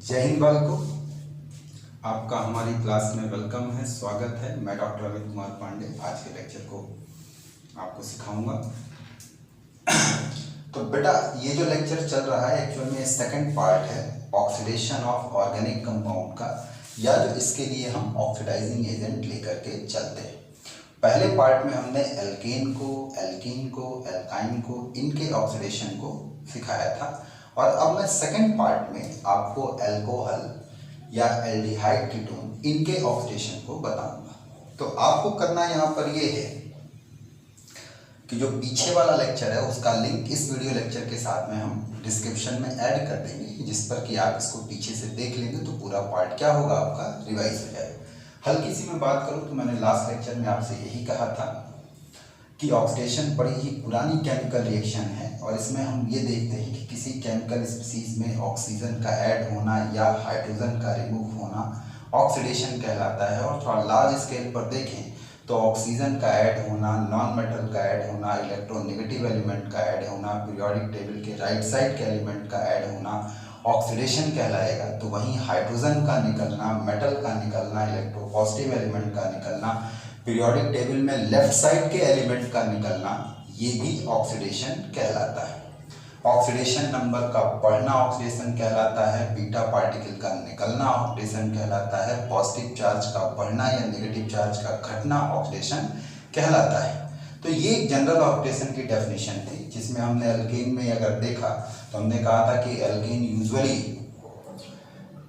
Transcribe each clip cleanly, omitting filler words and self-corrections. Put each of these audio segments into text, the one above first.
जय हिंद बालकों, आपका हमारी क्लास में वेलकम है, स्वागत है। मैं डॉक्टर अमित कुमार पांडे आज के लेक्चर को आपको सिखाऊंगा। तो बेटा, ये जो लेक्चर चल रहा है एक्चुअल में सेकंड पार्ट है ऑक्सीडेशन ऑफ ऑर्गेनिक कंपाउंड का, या जो इसके लिए हम ऑक्सीडाइजिंग एजेंट लेकर के चलते हैं। पहले पार्ट में हमने एल्केन को, एल्कीन को, एल्काइन को, इनके ऑक्सीडेशन को सिखाया था, और अब मैं सेकंड पार्ट में आपको अल्कोहल या एल्डिहाइड कीटोन इनके ऑक्सीडेशन को बताऊंगा। तो आपको करना यहाँ पर ये है कि जो पीछे वाला लेक्चर है उसका लिंक इस वीडियो लेक्चर के साथ में हम डिस्क्रिप्शन में ऐड कर देंगे, जिस पर कि आप इसको पीछे से देख लेंगे तो पूरा पार्ट क्या होगा आपका रिवाइज हो जाएगा। हल्की सी मैं बात करूँ तो मैंने लास्ट लेक्चर में आपसे यही कहा था कि ऑक्सीडेशन बड़ी ही पुरानी केमिकल रिएक्शन है, और इसमें हम ये देखते हैं कि किसी केमिकल स्पीसीज में ऑक्सीजन का ऐड होना या हाइड्रोजन का रिमूव होना ऑक्सीडेशन कहलाता है। और थोड़ा लार्ज स्केल पर देखें तो ऑक्सीजन का ऐड होना, नॉन मेटल का ऐड होना, इलेक्ट्रोनेगेटिव एलिमेंट का ऐड होना, पीरियोडिक टेबल के राइट साइड के एलिमेंट का ऐड होना ऑक्सीडेशन कहलाएगा। तो वहीं हाइड्रोजन का निकलना, मेटल का निकलना, इलेक्ट्रोपॉजिटिव एलिमेंट का निकलना, पीरियोडिक टेबल में लेफ्ट साइड के एलिमेंट का निकलना, ये भी ऑक्सीडेशन कहलाता है। ऑक्सीडेशन नंबर का बढ़ना ऑक्सीडेशन कहलाता है, बीटा पार्टिकल का निकलना ऑक्सीडेशन कहलाता है, पॉजिटिव चार्ज का बढ़ना या नेगेटिव चार्ज का घटना ऑक्सीडेशन कहलाता है। तो ये जनरल ऑक्सीडेशन की डेफिनेशन थी, जिसमें हमने एल्केन में अगर देखा तो हमने कहा था कि एल्केन यूजुअली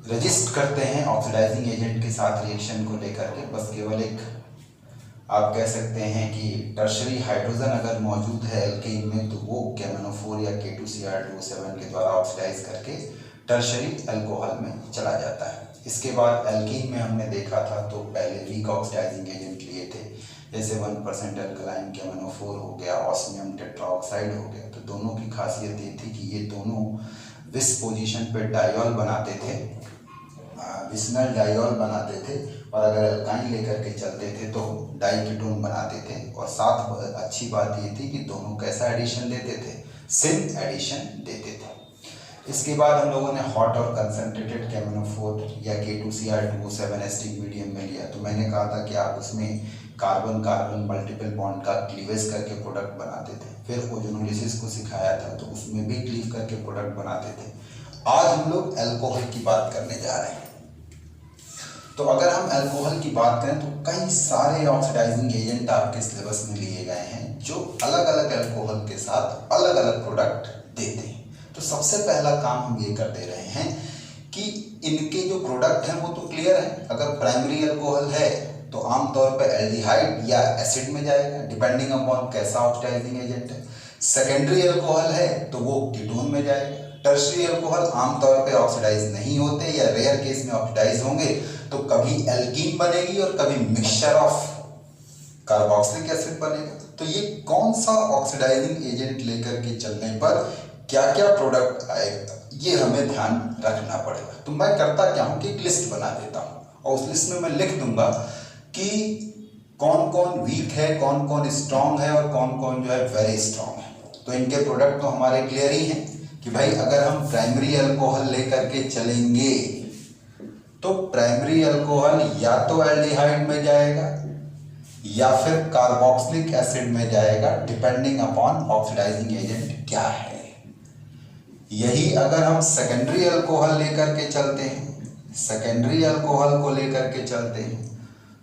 रजिस्ट करते हैं ऑक्सीडाइजिंग एजेंट के साथ रिएक्शन को लेकर के। बस केवल एक आप कह सकते हैं कि टर्शरी हाइड्रोजन अगर मौजूद है एल्केन में तो वो KMnO4 या K2Cr2O7 के द्वारा ऑक्सीडाइज करके टर्शरी अल्कोहल में चला जाता है। इसके बाद एल्कीन में हमने देखा था तो पहले वीक ऑक्सीडाइजिंग एजेंट लिए थे, जैसे 1% अल्कलाइन KMnO4 हो गया, ऑस्मियम टेट्राऑक्साइड हो गया। तो दोनों की खासियत ये थी कि ये दोनों विस पोजीशन पे डायोल बनाते थे, विस्नल डायोल बनाते थे, और अगर अल्काइन लेकर के चलते थे तो डाइकीटोन बनाते थे। और साथ अच्छी बात ये थी कि दोनों कैसा एडिशन देते थे, सिन एडिशन देते थे। इसके बाद हम लोगों ने हॉट और कंसंट्रेटेड KMnO4 या K2Cr2O7 एसिडिक मीडियम में लिया। तो मैंने कहा था कि आप उसमें कार्बन कार्बन मल्टीपल बॉन्ड का क्लीवेज करके प्रोडक्ट बनाते थे। फिर ओजोनोलिसिस को सिखाया था तो उसमें भी क्लीव करके प्रोडक्ट बनाते थे। आज हम लोग अल्कोहल की बात करने जा रहे हैं। तो अगर हम अल्कोहल की बात करें तो कई सारे ऑक्सीडाइजिंग एजेंट आपके सिलेबस में लिए गए हैं जो अलग अलग अल्कोहल के साथ अलग अलग प्रोडक्ट देते हैं। तो सबसे पहला काम हम ये कर दे रहे हैं कि इनके जो प्रोडक्ट हैं वो तो क्लियर है। अगर प्राइमरी अल्कोहल है तो आमतौर पर एल्डिहाइड या एसिड में जाएगा, डिपेंडिंग अपॉन कैसा ऑक्सीडाइजिंग एजेंट है। सेकेंडरी अल्कोहल है तो वो कीटोन में जाएगा। टर्शरी अल्कोहल आमतौर पे ऑक्सीडाइज नहीं होते या रेयर केस में ऑक्सीडाइज होंगे तो कभी एल्कीन बनेगी और कभी मिक्सचर ऑफ कार्बोक्सिलिक एसिड बनेगा। तो ये कौन सा ऑक्सीडाइजिंग एजेंट लेकर के चलने पर क्या क्या प्रोडक्ट आएगा ये हमें ध्यान रखना पड़ेगा। तो मैं करता क्या हूँ कि एक लिस्ट बना देता हूँ, और उस लिस्ट में मैं लिख दूंगा कि कौन कौन वीक है, कौन कौन स्ट्रांग है और कौन कौन जो है वेरी स्ट्रांग है। तो इनके प्रोडक्ट तो हमारे क्लियर ही हैं कि भाई अगर हम प्राइमरी अल्कोहल लेकर के चलेंगे तो प्राइमरी अल्कोहल या तो एल्डिहाइड में जाएगा या फिर कार्बोक्सिलिक एसिड में जाएगा, डिपेंडिंग अपॉन ऑक्सीडाइजिंग एजेंट क्या है। यही अगर हम सेकेंडरी अल्कोहल लेकर के चलते हैं, सेकेंडरी अल्कोहल को लेकर के चलते हैं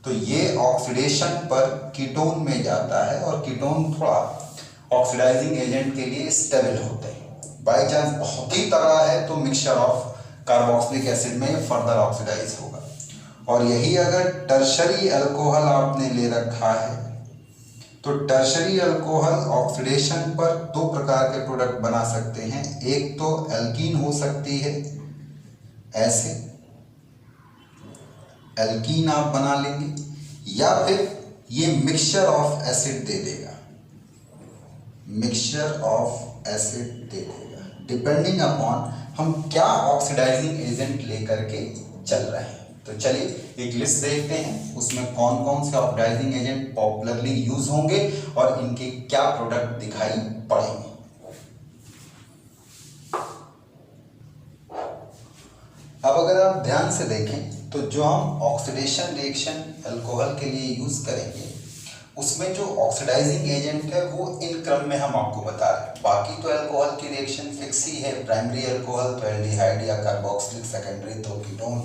तो ये ऑक्सीडेशन पर कीटोन में जाता है, और कीटोन थोड़ा ऑक्सीडाइजिंग एजेंट के लिए स्टेबल होते हैं। बाई चांस बहुत ही तगड़ा है तो मिक्सचर ऑफ कार्बोक्सिलिक एसिड में फर्दर ऑक्सीडाइज होगा। और यही अगर टर्शरी अल्कोहल आपने ले रखा है तो टर्शरी अल्कोहल ऑक्सीडेशन पर दो प्रकार के प्रोडक्ट बना सकते हैं। एक तो एल्कीन हो सकती है, ऐसे एल्कीन आप बना लेंगे, या फिर ये मिक्सचर ऑफ एसिड दे देगा, मिक्सचर ऑफ एसिड दे देगा, डिपेंडिंग अपॉन हम क्या ऑक्सीडाइजिंग एजेंट लेकर के चल रहे हैं। तो चलिए एक लिस्ट देखते हैं उसमें कौन कौन से ऑक्सीडाइजिंग एजेंट पॉपुलरली यूज होंगे और इनके क्या प्रोडक्ट दिखाई पड़ेंगे। अब अगर आप ध्यान से देखें तो जो हम ऑक्सीडेशन रिएक्शन अल्कोहल के लिए यूज करेंगे उसमें जो ऑक्सीडाइजिंग एजेंट है वो इन क्रम में हम आपको बता रहे हैं। बाकी तो अल्कोहल की रिएक्शन फिक्स ही है, प्राइमरी अल्कोहल तो एल्डिहाइड या कार्बोक्सिलिक, सेकेंडरी तो कीटोन,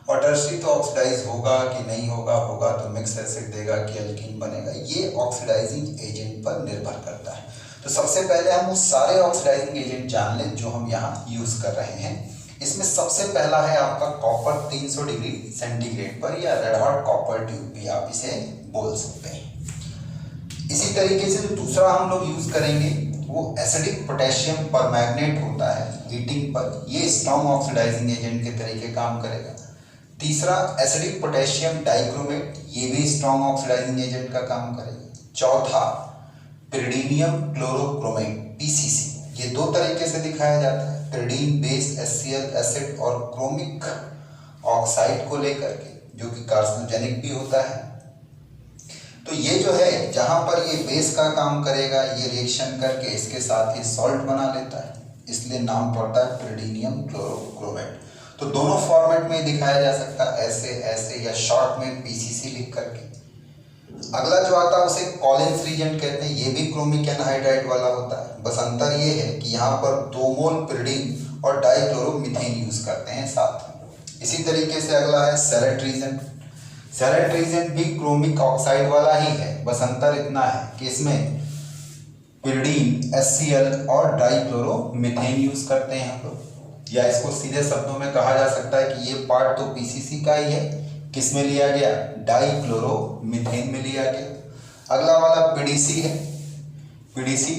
और टर्शरी तो ऑक्सीडाइज होगा कि नहीं होगा, होगा तो मिक्स एसिड देगा कि अल्कीन बनेगा। ये ऑक्सीडाइजिंग एजेंट पर निर्भर करता है। तो सबसे पहले हम उस सारे ऑक्सीडाइजिंग एजेंट जान लें जो हम यहाँ यूज कर रहे हैं। इसमें सबसे पहला है आपका कॉपर 300 डिग्री सेंटीग्रेड पर, या रेड हॉट कॉपर ट्यूब भी आप इसे बोल सकते हैं। इसी तरीके से जो दूसरा हम लोग यूज करेंगे वो एसिडिक पोटेशियम परमैंगनेट होता है हीटिंग पर, ये स्ट्रॉन्ग ऑक्सीडाइजिंग एजेंट के तरीके काम करेगा। तीसरा एसिडिक पोटेशियम डाइक्रोमेट, ये भी स्ट्रॉन्ग ऑक्सीडाइजिंग एजेंट का काम करेगा। चौथा पिरिडीनियम क्लोरोक्रोमेट पीसीसी, ये दो तरीके से दिखाया जाता है, पिरिडीन बेस HCl एसिड और क्रोमिक ऑक्साइड को लेकर के, जो कि कार्सिनोजेनिक भी होता है। तो ये जो है जहां पर ये बेस का काम करेगा, ये रिएक्शन करके इसके साथ ही सॉल्ट बना लेता है, इसलिए नाम पड़ता है पिरिडीनियम क्लोरोक्रोमेट। तो दोनों फॉर्मेट में दिखाया जा सकता है, ऐसे ऐसे या शॉर्ट में पीसीसी लिख करके। अगला जो आता है उसे कॉलिन्स रीजेंट कहते हैं, ये भी क्रोमिक एनहाइड्राइड वाला होता है, बस अंतर ये है कि यहाँ पर 2 मोल पिरिडीन और डाइक्लोरोमीथेन यूज करते हैं साथ में। इसी तरीके से अगला है सेरेट रीजेंट। सेरेट रीजेंट भी क्रोमिक ऑक्साइड वाला ही है, बस अंतर इतना है कि इसमें पिरिडीन HCl और डाइक्लोरोमीथेन यूज करते हैं हम लोग, या इसको सीधे शब्दों में कहा जा सकता है कि ये पार्ट तो पीसीसी का ही है, किस में लिया गया, डाइक्लोरोमीथेन में लिया गया। अगला वाला पीडीसी है, पीडीसी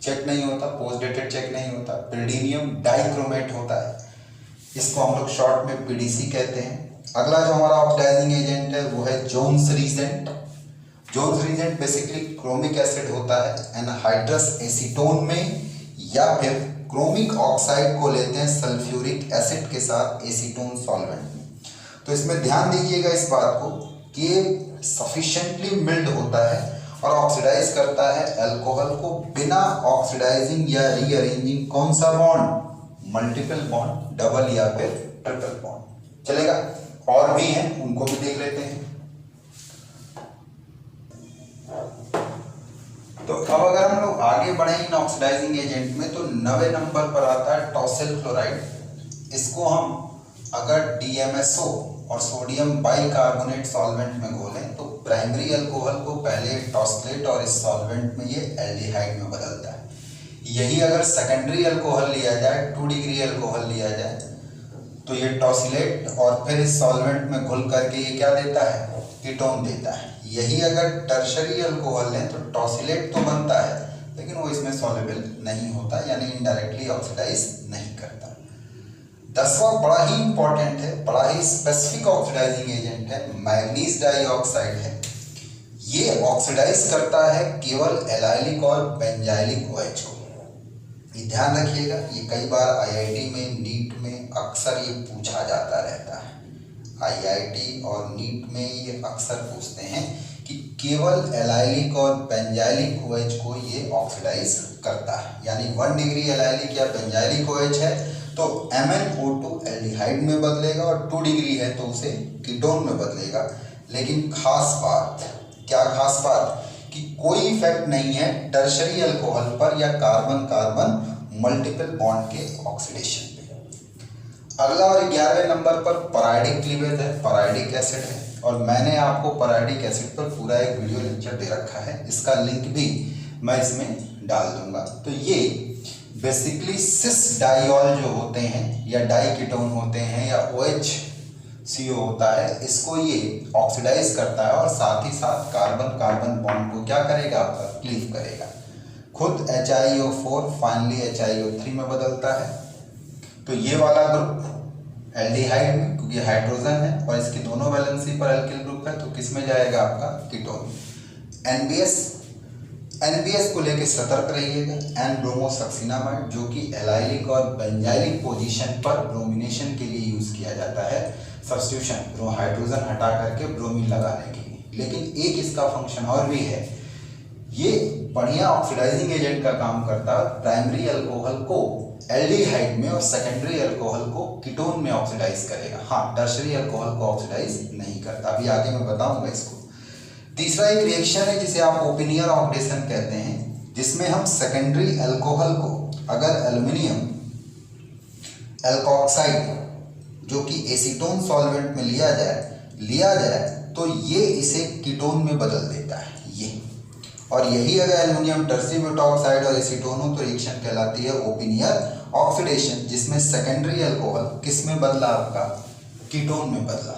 चेक नहीं होता, पोस्ट डेटेड चेक नहीं होता, पिरिडीनियम डाइक्रोमेट होता है, इसको हम लोग शॉर्ट में पीडीसी कहते हैं। अगला जो हमारा ऑक्सीडाइजिंग एजेंट है वो है Jones reagent. Jones reagent basically chromic acid होता है एनहाइड्रस एसीटोन में, या फिर क्रोमिक ऑक्साइड को लेते हैं सल्फ्यूरिक एसिड के साथ एसीटोन सॉल्वेंट में। तो इसमें ध्यान दीजिएगा इस बात को कि सफिशिएंटली मिल्ड होता है और ऑक्सीडाइज करता है अल्कोहल को बिना ऑक्सीडाइजिंग या रीअरेंजिंग कौन सा बॉन्ड, मल्टीपल बॉन्ड, डबल या फिर ट्रिपल बॉन्ड चलेगा। और भी हैं, उनको भी देख लेते हैं। तो अब अगर हम लोग आगे बढ़े इन ऑक्सीडाइजिंग एजेंट में, तो 9वें नंबर पर आता है टॉसिल क्लोराइड। इसको हम अगर DMSO और सोडियम बाइकार्बोनेट सॉल्वेंट में घोलें तो प्राइमरी अल्कोहल को पहले टॉसलेट और इस सॉल्वेंट में ये एल्डिहाइड में बदलता है। यही अगर सेकेंडरी अल्कोहल लिया जाए, 2 डिग्री अल्कोहल लिया जाए, तो ये टॉसिलेट और फिर इस सॉल्वेंट में घुल करके ये क्या देता है, कीटोन देता है। यही अगर टर्शरी अल्कोहल लें तो टॉसिलेट तो बनता है लेकिन वो इसमें सॉल्युबल नहीं होता, यानी इनडायरेक्टली ऑक्सीडाइज नहीं करता। 10वां बड़ा ही इंपॉर्टेंट है, बड़ा ही स्पेसिफिक ऑक्सीडाइजिंग एजेंट है, मैग्नीज डाइऑक्साइड है। ये ऑक्सीडाइज करता है केवल एलाइलिक और बेंजाइलिक OH को। ये ध्यान रखिएगा, ये कई बार IIT में, नीट में अक्सर ये पूछा जाता रहता है। IIT और नीट में ये अक्सर पूछते हैं कि केवल एलाइलिक और बेंजाइलिक OH को ये ऑक्सीडाइज करता है, यानी 1 डिग्री एलाइलिक या बेंजाइलिक OH है तो MnO2 एल्डिहाइड में बदलेगा और 2 डिग्री है तो उसे कीटोन में बदलेगा। लेकिन खास बात, क्या खास बात, कि कोई इफेक्ट नहीं है टर्शरी अल्कोहल पर या कार्बन कार्बन मल्टीपल बॉन्ड के ऑक्सीडेशन पे। अगला और 11वें नंबर पर पैराइडिक क्लीवेज है, पैराइडिक एसिड है, और मैंने आपको पैराइडिक एसिड पर पूरा एक वीडियो लेक्चर दे रखा है, इसका लिंक भी मैं इसमें डाल दूंगा। तो ये बेसिकली सिस डाइऑल जो होते हैं या डाइकीटोन होते हैं या OHCO होता है, इसको ये ऑक्सीडाइज करता है और साथ ही साथ कार्बन कार्बन बॉन्ड को क्या करेगा, आपका क्लीव करेगा। खुद HiO4 फाइनली HiO3 में बदलता है। तो ये वाला ग्रुप एल्डिहाइड में, क्योंकि हाइड्रोजन है और इसकी दोनों वैलेंसी पर एल्किल ग्रुप है, तो किस में जाएगा, आपका कीटोन। NBS को लेके सतर्क रहिएगा, N-ब्रोमोसक्सिनामाइड, जो कि एलाइलिक और बेंजाइलिक पोजीशन पर ब्रोमिनेशन के लिए यूज किया जाता है, सब्स्टिट्यूशन, हाइड्रोजन हटा करके ब्रोमीन लगाने के लिए। लेकिन एक इसका फंक्शन और भी है ये बढ़िया ऑक्सीडाइजिंग एजेंट का काम करता है। प्राइमरी अल्कोहल को एल्डिहाइड में और सेकेंडरी अल्कोहल को कीटोन में ऑक्सीडाइज करेगा। हाँ, टर्शरी अल्कोहल को ऑक्सीडाइज नहीं करता। अभी आगे मैं बताऊंगा इसको। तीसरा एक रिएक्शन है जिसे आप ओपेनियर ऑक्सीडेशन कहते हैं, जिसमें हम सेकेंडरी अल्कोहल को अगर एल्युमिनियम एल्कोक्साइड जो कि एसीटोन सॉल्वेंट में लिया जाए तो ये इसे कीटोन में बदल देता है ये। और यही अगर एल्युमिनियम टर्सी ब्यूटाऑक्साइड और एसीटोन हो तो रिएक्शन कहलाती है ओपेनियर ऑक्सीडेशन, जिसमें सेकेंडरी अल्कोहल किस में बदला? आपका कीटोन में बदला।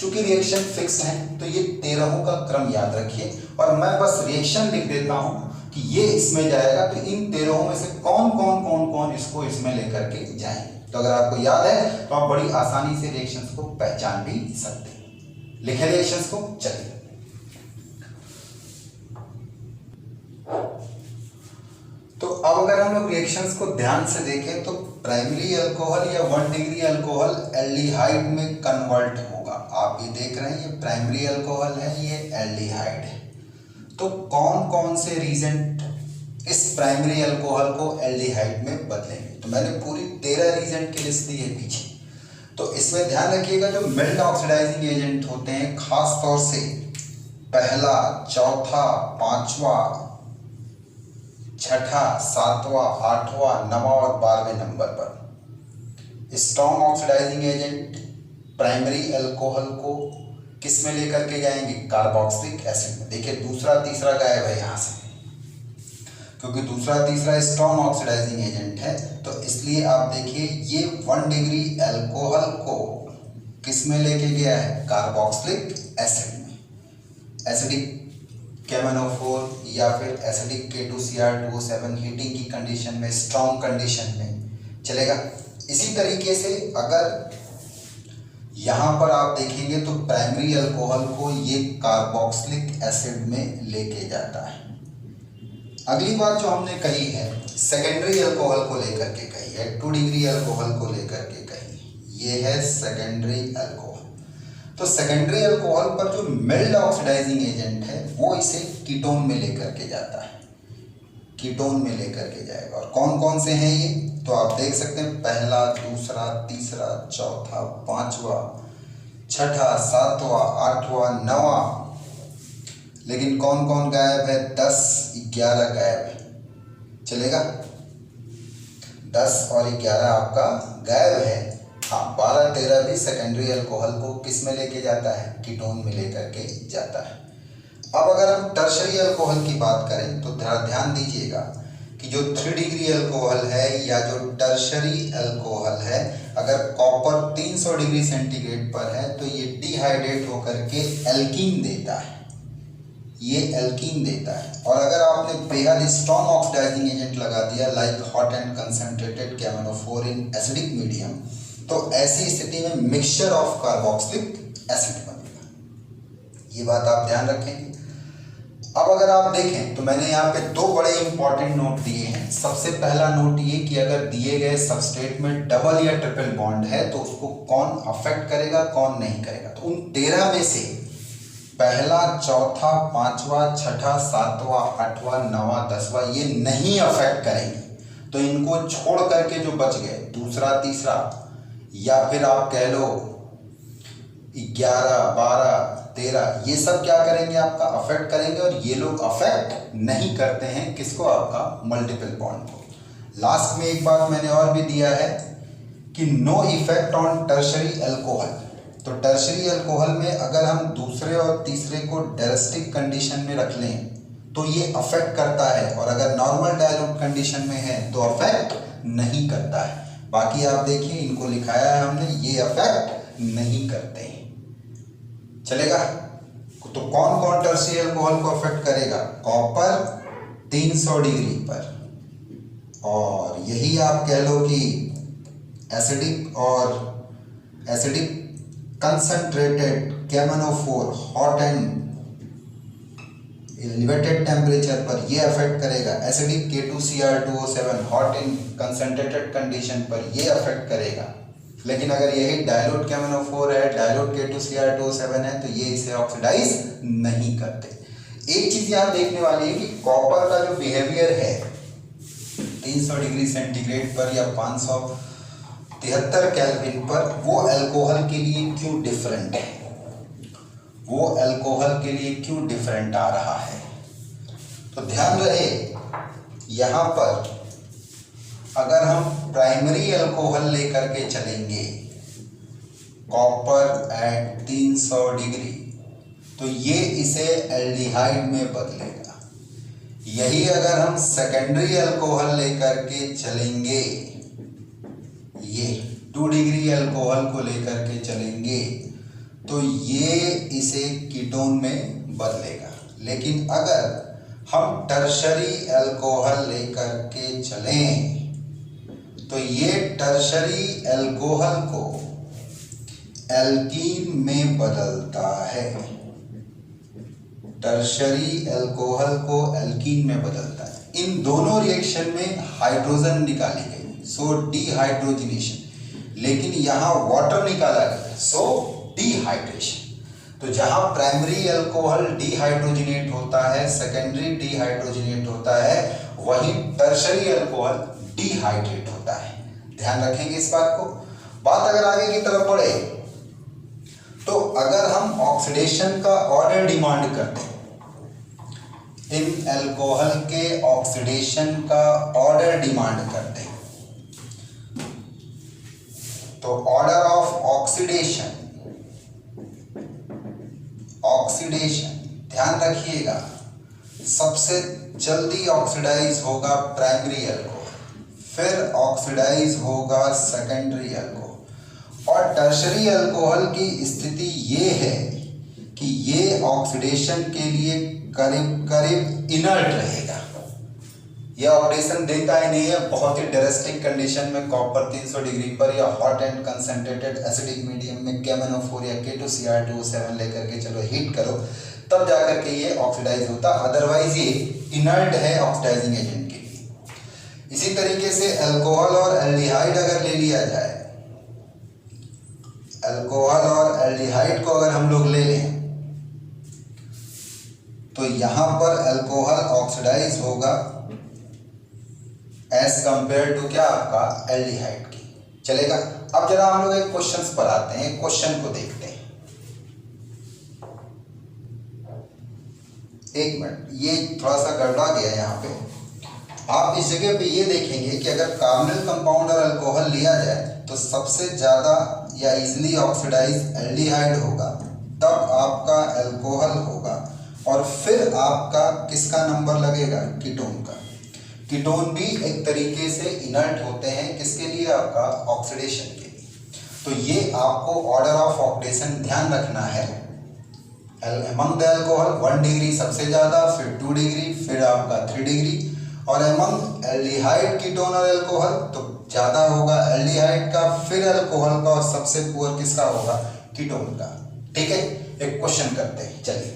चूंकि रिएक्शन फिक्स है तो ये 13 का क्रम याद रखिए, और मैं बस रिएक्शन लिख देता हूं कि ये इसमें जाएगा, तो इन 13 में से कौन इसको इसमें लेकर के जाएंगे। तो अगर आपको याद है तो आप बड़ी आसानी से रिएक्शंस को पहचान भी सकते हैं। लिखे रिएक्शंस को, चलिए। तो अब अगर हम लोग रिएक्शंस को ध्यान से देखें तो प्राइमरी अल्कोहल या 1 डिग्री अल्कोहल एल्डिहाइड में कन्वर्ट होगा। आप ये देख रहे हैं, ये प्राइमरी अल्कोहल है, ये एल्डिहाइड है। तो कौन कौन से रीजेंट इस प्राइमरी अल्कोहल को एल्डिहाइड में बदलेंगे? तो मैंने पूरी 13 रीजेंट की लिस्ट दी है पीछे। तो इसमें ध्यान रखिएगा, जो मिल्ड ऑक्सीडाइजिंग एजेंट होते हैं, खास तौर से पहला, चौथा, पांचवा, छठा, सातवां, आठवां, 9वां और 12वें नंबर पर strong oxidizing agent primary alcohol को किस में लेकर के जाएंगे? कार्बोक्सिलिक एसिड में। देखिए दूसरा तीसरा गायब है यहाँ से, क्योंकि दूसरा तीसरा स्ट्रॉन्ग ऑक्सीडाइजिंग एजेंट है। तो इसलिए आप देखिए ये 1 डिग्री अल्कोहल को किस में लेके गया है? कार्बोक्सिलिक एसिड में। एसिडिक KMnO4 या फिर एसिडिक K2Cr2O7 हीटिंग की कंडीशन में, स्ट्रॉन्ग कंडीशन में चलेगा। इसी तरीके से अगर यहाँ पर आप देखेंगे तो प्राइमरी अल्कोहल को ये कार्बोक्सिलिक एसिड में लेके जाता है। अगली बात जो हमने कही है सेकेंडरी अल्कोहल को लेकर के कही है, 2 डिग्री अल्कोहल को लेकर के कही, ये है सेकेंडरी अल्कोहल। तो सेकेंडरी अल्कोहल पर जो मिल्ड ऑक्सीडाइजिंग एजेंट है वो इसे कीटोन में लेकर के जाता है, कीटोन में लेकर के जाएगा। और कौन कौन से हैं ये? तो आप देख सकते हैं, पहला, दूसरा, तीसरा, चौथा, पांचवा, छठा, सातवां, आठवां, 9वां। लेकिन कौन कौन गायब है? 10, 11 गायब है। चलेगा, 10 और 11 आपका गायब है। हाँ, 12, 13 भी सेकेंडरी अल्कोहल को किस में लेके जाता है? कीटोन में लेकर के जाता है। अब अगर हम टर्शरी अल्कोहल की बात करें तो ध्यान दीजिएगा कि जो 3 डिग्री अल्कोहल है या जो टर्शरी अल्कोहल है, अगर कॉपर 300 डिग्री सेंटीग्रेड पर है तो ये डिहाइड्रेट होकर के एल्कीन देता है, ये एल्कीन देता है। और अगर आपने बेहद स्ट्रॉन्ग ऑक्सीडाइजिंग एजेंट लगा दिया like hot and concentrated KMnO4 in acidic medium, तो ऐसी स्थिति में मिक्सचर ऑफ कार्बोक्सिलिक एसिड बनेगा। ये बात आप ध्यान रखेंगे। अब अगर आप देखें तो मैंने यहाँ पे 2 बड़े इंपॉर्टेंट नोट दिए हैं। सबसे पहला नोट ये कि अगर दिए गए सबस्ट्रेट में डबल या ट्रिपल बॉन्ड है तो उसको कौन अफेक्ट करेगा, कौन नहीं करेगा। तो उन 13 में से पहला, चौथा, पांचवा, छठा, सातवां, आठवां, 9वां, 10वां ये नहीं अफेक्ट करेंगे। तो इनको छोड़ करके जो बच गए, दूसरा, तीसरा या फिर आप कह लो 11, 12, 13, ये सब क्या करेंगे? आपका अफेक्ट करेंगे। और ये लोग अफेक्ट नहीं करते हैं किसको? आपका मल्टीपल बॉन्ड को। लास्ट में एक बात मैंने और भी दिया है कि no effect on tertiary alcohol. तो टर्शरी अल्कोहल में अगर हम दूसरे और तीसरे को डायरेस्टिक कंडीशन में रख लें तो ये अफेक्ट करता है, और अगर नॉर्मल डायल्यूट कंडीशन में है तो अफेक्ट नहीं करता है। बाकी आप देखिए इनको लिखाया है हमने, ये अफेक्ट नहीं करते हैं। चलेगा। तो कौन कौन टर्शरी अल्कोहल को अफेक्ट करेगा? कॉपर 300 डिग्री पर, और यही आप कह लो कि एसिडिक और acidic concentrated KMnO4 hot and elevated temperature पर ये अफेक्ट करेगा। Acidic K2Cr2O7 hot and concentrated condition पर ये अफेक्ट करेगा। लेकिन अगर यही डायल्यूट KMnO4 है, डायल्यूट K2Cr2O7 है तो ये इसे ऑक्सीडाइज नहीं करते। एक चीज यहाँ देखने वाली है कि कॉपर का जो बिहेवियर है 300 डिग्री सेंटीग्रेड पर या 573 केल्विन पर, वो अल्कोहल के लिए क्यों डिफरेंट है, वो अल्कोहल के लिए क्यों डिफरेंट आ रहा है। तो ध्यान रहे यहाँ पर अगर हम प्राइमरी अल्कोहल लेकर के चलेंगे कॉपर एट 300 डिग्री, तो ये इसे एल्डिहाइड में बदलेगा। यही अगर हम सेकेंडरी अल्कोहल लेकर के चलेंगे, ये 2 डिग्री अल्कोहल को लेकर के चलेंगे, तो ये इसे कीटोन में बदलेगा। लेकिन अगर हम टर्शरी अल्कोहल लेकर के चलें, तो ये टर्शरी अल्कोहल को एल्कीन में बदलता है, टर्शरी अल्कोहल को एल्कीन में बदलता है। इन दोनों रिएक्शन में हाइड्रोजन निकाली गई, सो डिहाइड्रोजनेशन, लेकिन यहाँ वाटर निकाला गया, सो डिहाइड्रेशन। तो जहाँ प्राइमरी अल्कोहल डिहाइड्रोजनेट होता है, सेकेंडरी डिहाइड्रोजनेट होता है, वहीं टर्शरी अल्कोहल डिहाइड्रेट होता है। ध्यान रखेंगे इस बात को। बात अगर आगे की तरफ बढ़े, तो अगर हम ऑक्सीडेशन का ऑर्डर डिमांड करते हैं, इन अल्कोहल के ऑक्सीडेशन का ऑर्डर डिमांड करते हैं, तो ऑर्डर ऑफ ऑक्सीडेशन, ध्यान रखिएगा, सबसे जल्दी ऑक्सीडाइज होगा प्राइमरी अल्कोहल, फिर ऑक्सीडाइज होगा सेकेंडरी अल्कोहल। और टर्शरी अल्कोहल की स्थिति ये है कि ये ऑक्सीडेशन के लिए करीब करीब इनर्ट रहेगा, यह ऑक्सीडेशन देता ही नहीं है। बहुत ही ड्रास्टिक कंडीशन में कॉपर 300 डिग्री पर या hot and concentrated acidic medium में KMnO4 या K2Cr2O7 लेकर के चलो हीट करो, तब जाकर के ये ऑक्सीडाइज होता, अदरवाइज ये इनर्ट है ऑक्सीडाइजिंग एजेंट के लिए। इसी तरीके से अल्कोहल और एल्डिहाइड अगर ले लिया जाए, अल्कोहल और एल्डिहाइड को अगर हम लोग ले लें, तो यहां पर अल्कोहल ऑक्सीडाइज होगा एज कंपेयर टू क्या, आपका एल्डिहाइड की। चलेगा। अब जरा हम लोग एक क्वेश्चंस पर आते हैं, क्वेश्चन को देखते हैं। एक मिनट, ये थोड़ा सा गड़बड़ा गया यहाँ पे। आप इस जगह पे ये देखेंगे कि अगर कार्बोनिल कंपाउंड और अल्कोहल लिया जाए तो सबसे ज़्यादा या इजीली ऑक्सीडाइज एल्डिहाइड होगा, तब आपका अल्कोहल होगा, और फिर आपका किसका नंबर लगेगा, कीटोन का। कीटोन भी एक तरीके से इनर्ट होते हैं, किसके लिए, आपका ऑक्सीडेशन के लिए। तो ये आपको ऑर्डर ऑफ ऑक्सीडेशन ध्यान रखना है। अमंग द अल्कोहल 1 डिग्री सबसे ज़्यादा, फिर 2 डिग्री, फिर आपका 3 डिग्री, और अमंग एल्डिहाइड कीटोन और अल्कोहल तो ज़्यादा होगा एल्डिहाइड का, फिर अल्कोहल का, और सबसे पुअर किसका होगा, कीटोन का। ठीक है, एक क्वेश्चन करते हैं, चलिए।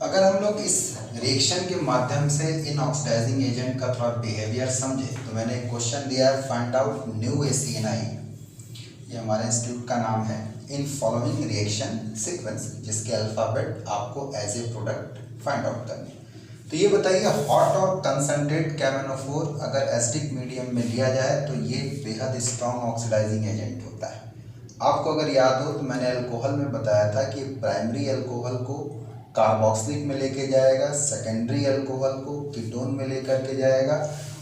अगर हम लोग इस रिएक्शन के माध्यम से इन ऑक्सीडाइजिंग एजेंट का थोड़ा बिहेवियर समझे, तो मैंने एक क्वेश्चन दिया है, फाइंड आउट न्यू ACNI, ये हमारे इंस्टीट्यूट का नाम है, इन फॉलोइंग रिएक्शन सीक्वेंस, जिसके अल्फाबेट आपको as a product find out करने। तो ये बताइए, हॉट और कंसंट्रेट KMnO4 अगर एसिडिक मीडियम में लिया जाए तो ये बेहद स्ट्रॉन्ग ऑक्सीडाइजिंग एजेंट होता है। आपको अगर याद हो तो मैंने अल्कोहल में बताया था कि प्राइमरी अल्कोहल को कार्बोक्सिलिक में लेके जाएगा, सेकेंडरी अल्कोहल को कीटोन में लेकर के जाएगा,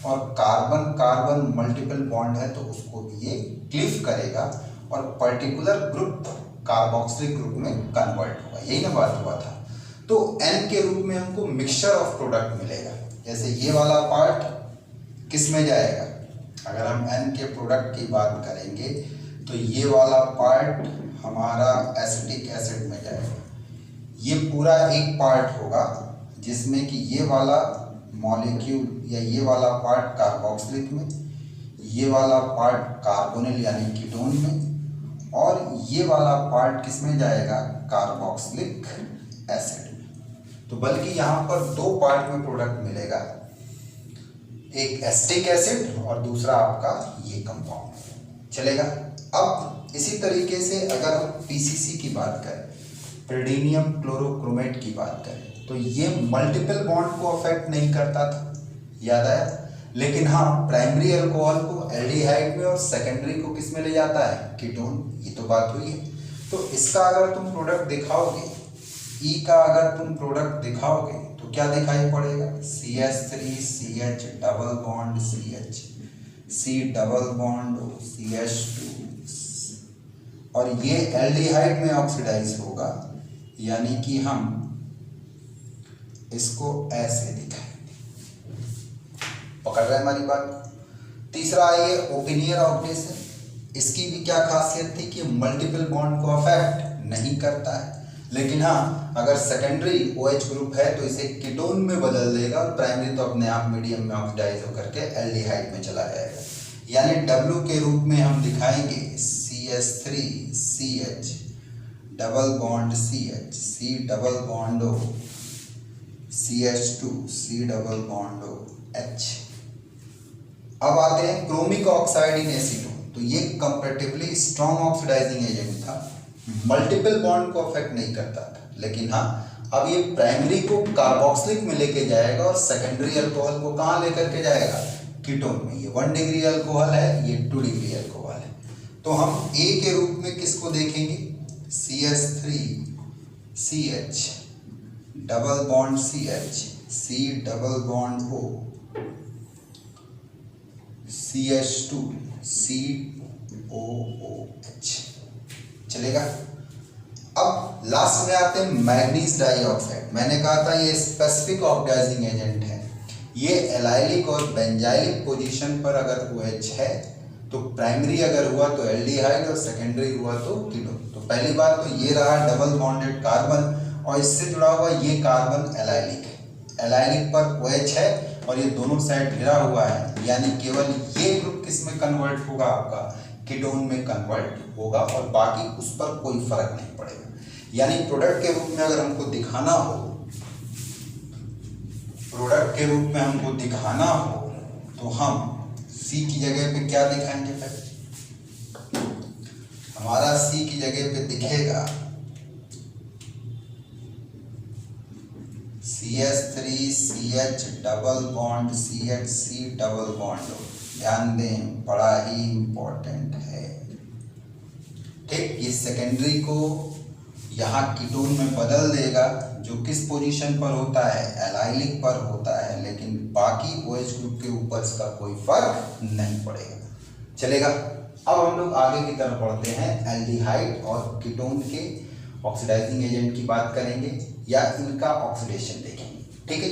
और कार्बन कार्बन मल्टीपल बॉन्ड है तो उसको भी ये क्लीव करेगा और पर्टिकुलर ग्रुप कार्बोक्सिलिक ग्रुप में कन्वर्ट होगा। यही ना बात हुआ था। तो N के रूप में हमको मिक्सचर ऑफ प्रोडक्ट मिलेगा। जैसे ये वाला पार्ट किस में जाएगा, अगर हम N के प्रोडक्ट की बात करेंगे तो ये वाला पार्ट हमारा एसिटिक एसिड में जाएगा। ये पूरा एक पार्ट होगा जिसमें कि ये वाला मॉलिक्यूल या ये वाला पार्ट कार्बोक्सिलिक में, ये वाला पार्ट कार्बोनिल यानी कीटोन में, और ये वाला पार्ट किस में जाएगा, कार्बोक्सिलिक एसिड में। तो बल्कि यहाँ पर 2 पार्ट में प्रोडक्ट मिलेगा, एक एसिटिक एसिड और दूसरा आपका ये कंपाउंड। चलेगा। अब इसी तरीके से अगर हम पीसीसी की बात करें, प्रीडीनियम क्लोरोक्रोमेट की बात करें, तो ये मल्टीपल बॉन्ड को अफेक्ट नहीं करता था, याद आया। लेकिन हाँ, प्राइमरी अल्कोहल को एल्डिहाइड में और सेकेंडरी को किस में ले जाता है, कीटोन। ये तो बात हुई है। तो इसका अगर तुम प्रोडक्ट दिखाओगे, ई का अगर तुम प्रोडक्ट दिखाओगे तो क्या दिखाई पड़ेगा, CH3CH double bond CH, C double bond CH2, और ये एल्डिहाइड में ऑक्सीडाइज होगा, यानी कि हम इसको ऐसे दिखाएंगे। पकड़ रहे हैं हमारी बात। तीसरा आइए ओपिनियर ऑक्सीडेशन। इसकी भी क्या खासियत थी कि मल्टीपल बॉन्ड को अफेक्ट नहीं करता है, लेकिन हाँ अगर सेकेंडरी OH ग्रुप है तो इसे कीटोन में बदल देगा, और प्राइमरी तो अपने आप मीडियम में ऑक्सीडाइज होकर के एल्डिहाइड में चला जाएगा। यानी W के रूप में हम दिखाएंगे CH3CH double bond CH, C double bond O, CH2, C double bond O, H। अब आते हैं क्रोमिक ऑक्साइड इन एसीटोन। तो ये कंपैरेटिवली स्ट्रॉन्ग ऑक्सीडाइजिंग एजेंट था, मल्टीपल बॉन्ड को अफेक्ट नहीं करता था, लेकिन हाँ अब ये प्राइमरी को कार्बोक्सिलिक में लेके जाएगा और सेकेंडरी अल्कोहल को कहाँ लेकर के जाएगा, कीटोन में। ये 1 डिग्री अल्कोहल है, ये 2 डिग्री अल्कोहल है। तो हम ए के रूप में किसको देखेंगे, CH3CH double bond CH, C double bond O, CH2, COOH। चलेगा। अब लास्ट में आते हैं मैग्नीज डाइऑक्साइड। मैंने कहा था ये स्पेसिफिक ऑक्सीडाइजिंग एजेंट है। ये एलाइलिक और बेंजाइलिक पोजीशन पर अगर OH है तो प्राइमरी अगर हुआ तो एल्डिहाइड और सेकेंडरी हुआ तो कीटोन। तो पहली बात तो ये रहा डबल बॉन्डेड कार्बन, और इससे जुड़ा हुआ ये कार्बन एलाइलिक है। एलाइलिक पर OH है और ये दोनों साइड घिरा हुआ है, यानी केवल ये ग्रुप किस में कन्वर्ट होगा, आपका कीटोन में कन्वर्ट होगा, और बाकी उस पर कोई फर्क नहीं पड़ेगा। यानी प्रोडक्ट के रूप में अगर हमको दिखाना हो, प्रोडक्ट के रूप में हमको दिखाना हो तो हम C की जगह पे क्या दिखाएंगे, फिर हमारा C की जगह पे दिखेगा CH3CH double bond CH, C double bond. ध्यान दें, बड़ा ही इंपॉर्टेंट है। ठीक, ये सेकेंडरी को यहाँ कीटोन में बदल देगा, जो किस पोजीशन पर होता है, एलाइलिक पर होता है, लेकिन बाकी OH ग्रुप के ऊपर इसका कोई फर्क नहीं पड़ेगा। चलेगा। अब हम लोग आगे की तरफ बढ़ते हैं, एल्डिहाइड और कीटोन के ऑक्सीडाइजिंग एजेंट की बात करेंगे या इनका ऑक्सीडेशन देखेंगे। ठीक है।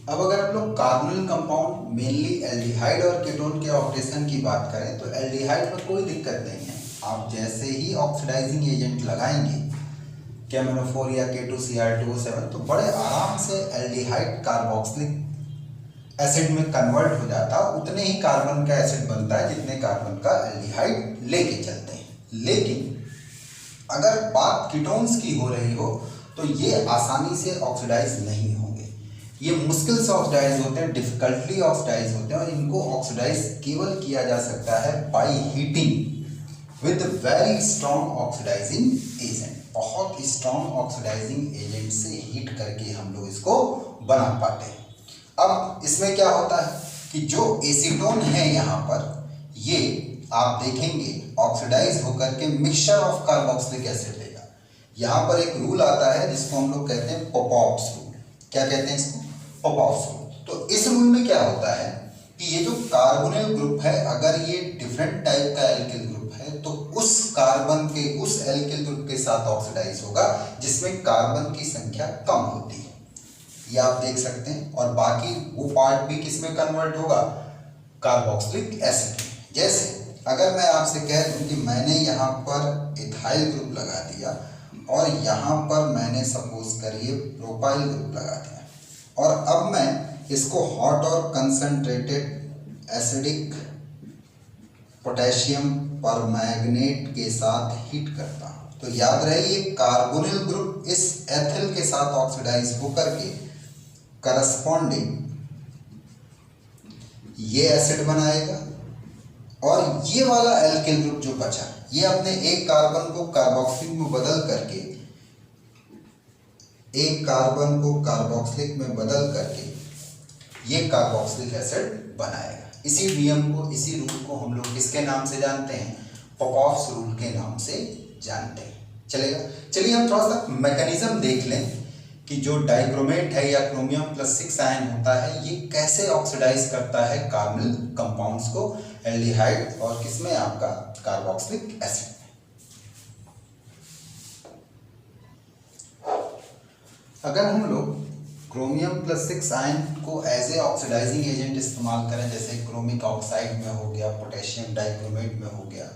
अब अगर हम लोग कार्बोनिल कंपाउंड मेनली एल्डिहाइड और कीटोन के ऑक्सीडेशन की बात करें तो एल्डिहाइड में कोई दिक्कत नहीं है। आप जैसे ही ऑक्सीडाइजिंग एजेंट लगाएंगे KMnO4 या K2Cr2O7 तो बड़े आराम से एल्डिहाइड कार्बोक्सिलिक एसिड में कन्वर्ट हो जाता है। उतने ही कार्बन का एसिड बनता है जितने कार्बन का एल्डिहाइड लेके चलते हैं। लेकिन अगर बात कीटोन्स की हो रही हो तो ये आसानी से ऑक्सीडाइज नहीं होंगे। ये मुश्किल से ऑक्सीडाइज होते हैं, डिफिकल्टली ऑक्सीडाइज होते हैं, और इनको ऑक्सीडाइज केवल किया जा सकता है by heating with very strong oxidizing agent. बहुत स्ट्रॉन्ग ऑक्सीडाइजिंग एजेंट से हीट करके हम लोग इसको बना पाते हैं। अब इसमें क्या होता है कि जो एसीटोन है यहाँ पर, ये आप देखेंगे ऑक्सीडाइज होकर के मिक्सचर ऑफ कार्बोक्सिलिक एसिड देगा। यहाँ पर एक रूल आता है जिसको हम लोग कहते हैं पोपॉप्स रूल। क्या कहते हैं इसको? पोपॉप्स रूल। तो इस रूल में क्या होता है कि ये जो कार्बोनिल ग्रुप है, अगर ये डिफरेंट टाइप का एल्किल ग्रुप है तो उस कार्बन के उस एल्किल ग्रुप के साथ ऑक्सीडाइज होगा जिसमें कार्बन की संख्या कम होती है। ये आप देख सकते हैं। और बाकी वो पार्ट भी किस में कन्वर्ट होगा? Carboxylic acid. जैसे अगर मैं आपसे कह दूं कि मैंने यहाँ पर इथाइल ग्रुप लगा दिया और यहाँ पर मैंने सपोज करिए प्रोपाइल ग्रुप लगा दिया, और अब मैं इसको हॉट और कंसंट्रेटेड एसिडिक पोटेशियम परमैंगनेट के साथ हीट करता हूँ, तो याद रहे ये कार्बोनिल ग्रुप इस एथिल के साथ ऑक्सीडाइज होकर के करस्पॉन्डिंग ये एसिड बनाएगा और ये वाला एल्किल ग्रुप जो बचा, ये अपने एक कार्बन को कार्बोक्सिलिक में बदल करके, एक कार्बन को कार्बोक्सिलिक में बदल करके ये कार्बोक्सिलिक एसिड बनाएगा। इसी नियम को, इसी रूल को हम लोग किसके नाम से जानते हैं? पॉपॉफ्स रूल के नाम से जानते हैं। चलेगा, चलिए हम थोड़ा सा मैकेनिज्म देख लें कि जो डाइक्रोमेट है या क्रोमियम प्लस 6 आयन होता है, ये कैसे ऑक्सीडाइज करता है कार्बोनिल कंपाउंड्स को एल्डिहाइड और किसमें? आपका कार्बोक्सिलिक एसिड। अगर हम लोग क्रोमियम प्लस 6 आयन को एज ए ऑक्सीडाइजिंग एजेंट इस्तेमाल करें, जैसे क्रोमिक ऑक्साइड में हो गया, पोटेशियम डाइक्रोमेट में हो गया,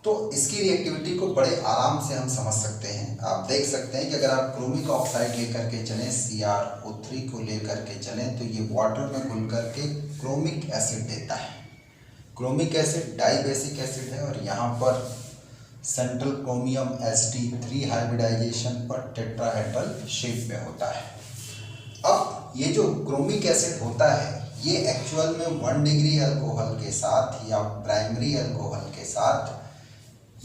तो इसकी रिएक्टिविटी को बड़े आराम से हम समझ सकते हैं। आप देख सकते हैं कि अगर आप क्रोमिक ऑक्साइड लेकर के चलें, CrO3 को लेकर के चलें, तो ये वाटर में घुल करके क्रोमिक एसिड देता है। क्रोमिक एसिड डाइबेसिक एसिड है और यहाँ पर सेंट्रल क्रोमियम Sd3 हाइब्रिडाइजेशन पर टेट्राहेड्रल शेप में होता है। अब ये जो क्रोमिक एसिड होता है, ये एक्चुअल में 1 डिग्री अल्कोहल के साथ या प्राइमरी अल्कोहल के साथ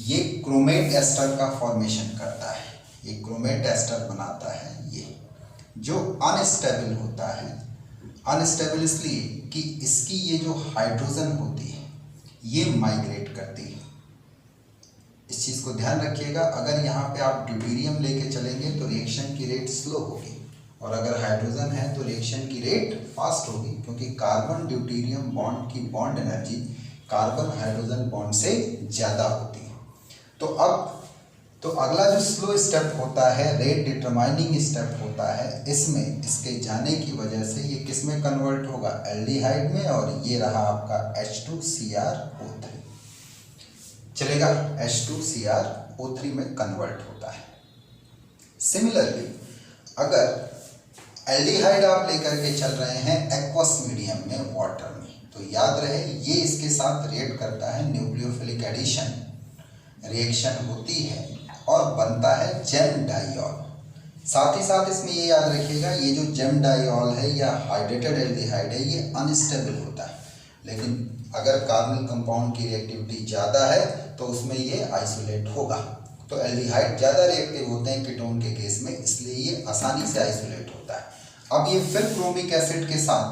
ये क्रोमेट एस्टर का फॉर्मेशन करता है। ये क्रोमेट एस्टर बनाता है, ये जो अनस्टेबल होता है। अनस्टेबल इसलिए कि इसकी ये जो हाइड्रोजन होती है, ये माइग्रेट करती है। इस चीज़ को ध्यान रखिएगा। अगर यहाँ पे आप ड्यूटेरियम लेके चलेंगे तो रिएक्शन की रेट स्लो होगी, और अगर हाइड्रोजन है तो रिएक्शन की रेट फास्ट होगी, क्योंकि कार्बन ड्यूटेरियम बॉन्ड की bond energy carbon hydrogen bond से ज़्यादा होती है। तो अगला जो स्लो स्टेप होता है, रेट डिटरमाइनिंग स्टेप होता है, इसमें इसके जाने की वजह से ये किस में कन्वर्ट होगा? एल्डिहाइड में, और ये रहा आपका H2CrO3। चलेगा, H2CrO3 में कन्वर्ट होता है। सिमिलरली अगर एल्डिहाइड आप लेकर के चल रहे हैं एक्वस मीडियम में, वाटर में, तो याद रहे ये इसके साथ रिएक्ट करता है, न्यूक्लियोफिलिक एडिशन रिएक्शन होती है और बनता है जेम डाइऑल। साथ ही साथ इसमें ये याद रखिएगा, ये जो जेम डाइऑल है या हाइड्रेटेड एल्डिहाइड है, ये अनस्टेबल होता है, लेकिन अगर कार्बोनिल कंपाउंड की रिएक्टिविटी ज़्यादा है तो उसमें ये आइसोलेट होगा। तो एल्डिहाइड ज़्यादा रिएक्टिव होते हैं कीटोन के केस में, इसलिए ये आसानी से आइसोलेट होता है। अब ये फिर क्रोमिक एसिड के साथ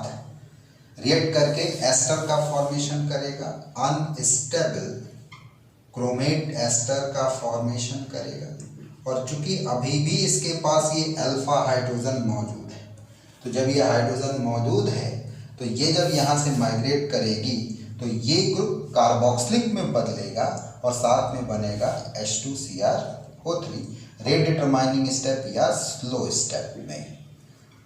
रिएक्ट करके एस्टर का फॉर्मेशन करेगा, अनस्टेबल क्रोमेट एस्टर का फॉर्मेशन करेगा। और चूंकि अभी भी इसके पास ये अल्फा हाइड्रोजन मौजूद है, तो जब ये हाइड्रोजन मौजूद है तो ये जब यहाँ से माइग्रेट करेगी तो ये ग्रुप कार्बोक्सिलिक में बदलेगा और साथ में बनेगा H2CrO3 रेट डिटरमाइनिंग स्टेप या स्लो स्टेप में।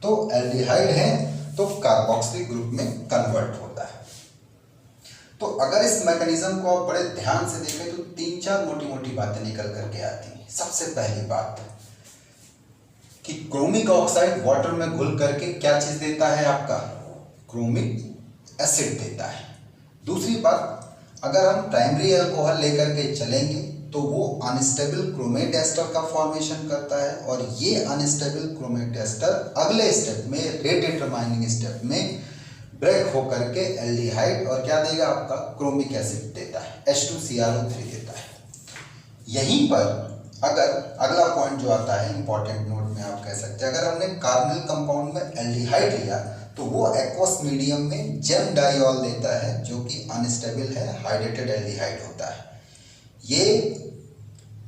तो एल्डिहाइड है तो कार्बोक्सिलिक ग्रुप में कन्वर्ट होता है। तो अगर इस मैकेनिज्म को आप बड़े ध्यान से देखें तो 3-4 मोटी मोटी बातें निकल करके आती हैं। सबसे पहली बात कि क्रोमिक ऑक्साइड वाटर में घुल करके क्या चीज देता है? आपका क्रोमिक एसिड देता है। दूसरी बात, अगर हम प्राइमरी अल्कोहल लेकर के चलेंगे तो वो अनस्टेबल क्रोमेट एस्टर का फॉर्मेशन करता है, और ये अनस्टेबल क्रोमेट एस्टर अगले स्टेप में, रेट डिटरमाइनिंग स्टेप में ब्रेक होकर के एल्डिहाइड और क्या देगा? आपका क्रोमिक एसिड देता है, H2CrO3 देता है। यहीं पर अगर अगला पॉइंट जो आता है इंपॉर्टेंट नोट में आप कह सकते हैं, अगर हमने कार्बोनिल कंपाउंड में एल्डिहाइड लिया तो वो एक्वस मीडियम में जेम डाइऑल देता है, जो कि अनस्टेबल है, हाइड्रेटेड एल्डिहाइड होता है। ये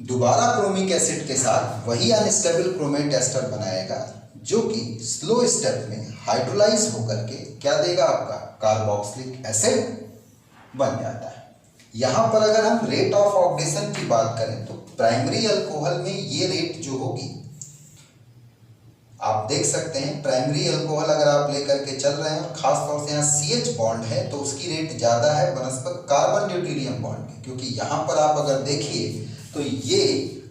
दोबारा क्रोमिक एसिड के साथ वही अनस्टेबल क्रोमेट एस्टर बनाएगा, जो कि स्लो स्टेप में हाइड्रोलाइज होकर के क्या देगा? आपका कार्बोक्सिलिक एसिड बन जाता है। यहाँ पर अगर हम रेट ऑफ ऑक्सीडेशन की बात करें तो प्राइमरी अल्कोहल में ये रेट जो होगी, आप देख सकते हैं प्राइमरी अल्कोहल अगर आप लेकर के चल रहे हैं और खास तौर से यहाँ CH बॉन्ड है तो उसकी रेट ज़्यादा है बनस्पत कार्बन ड्यूटेरियम बॉन्ड की, क्योंकि यहाँ पर आप अगर देखिए तो ये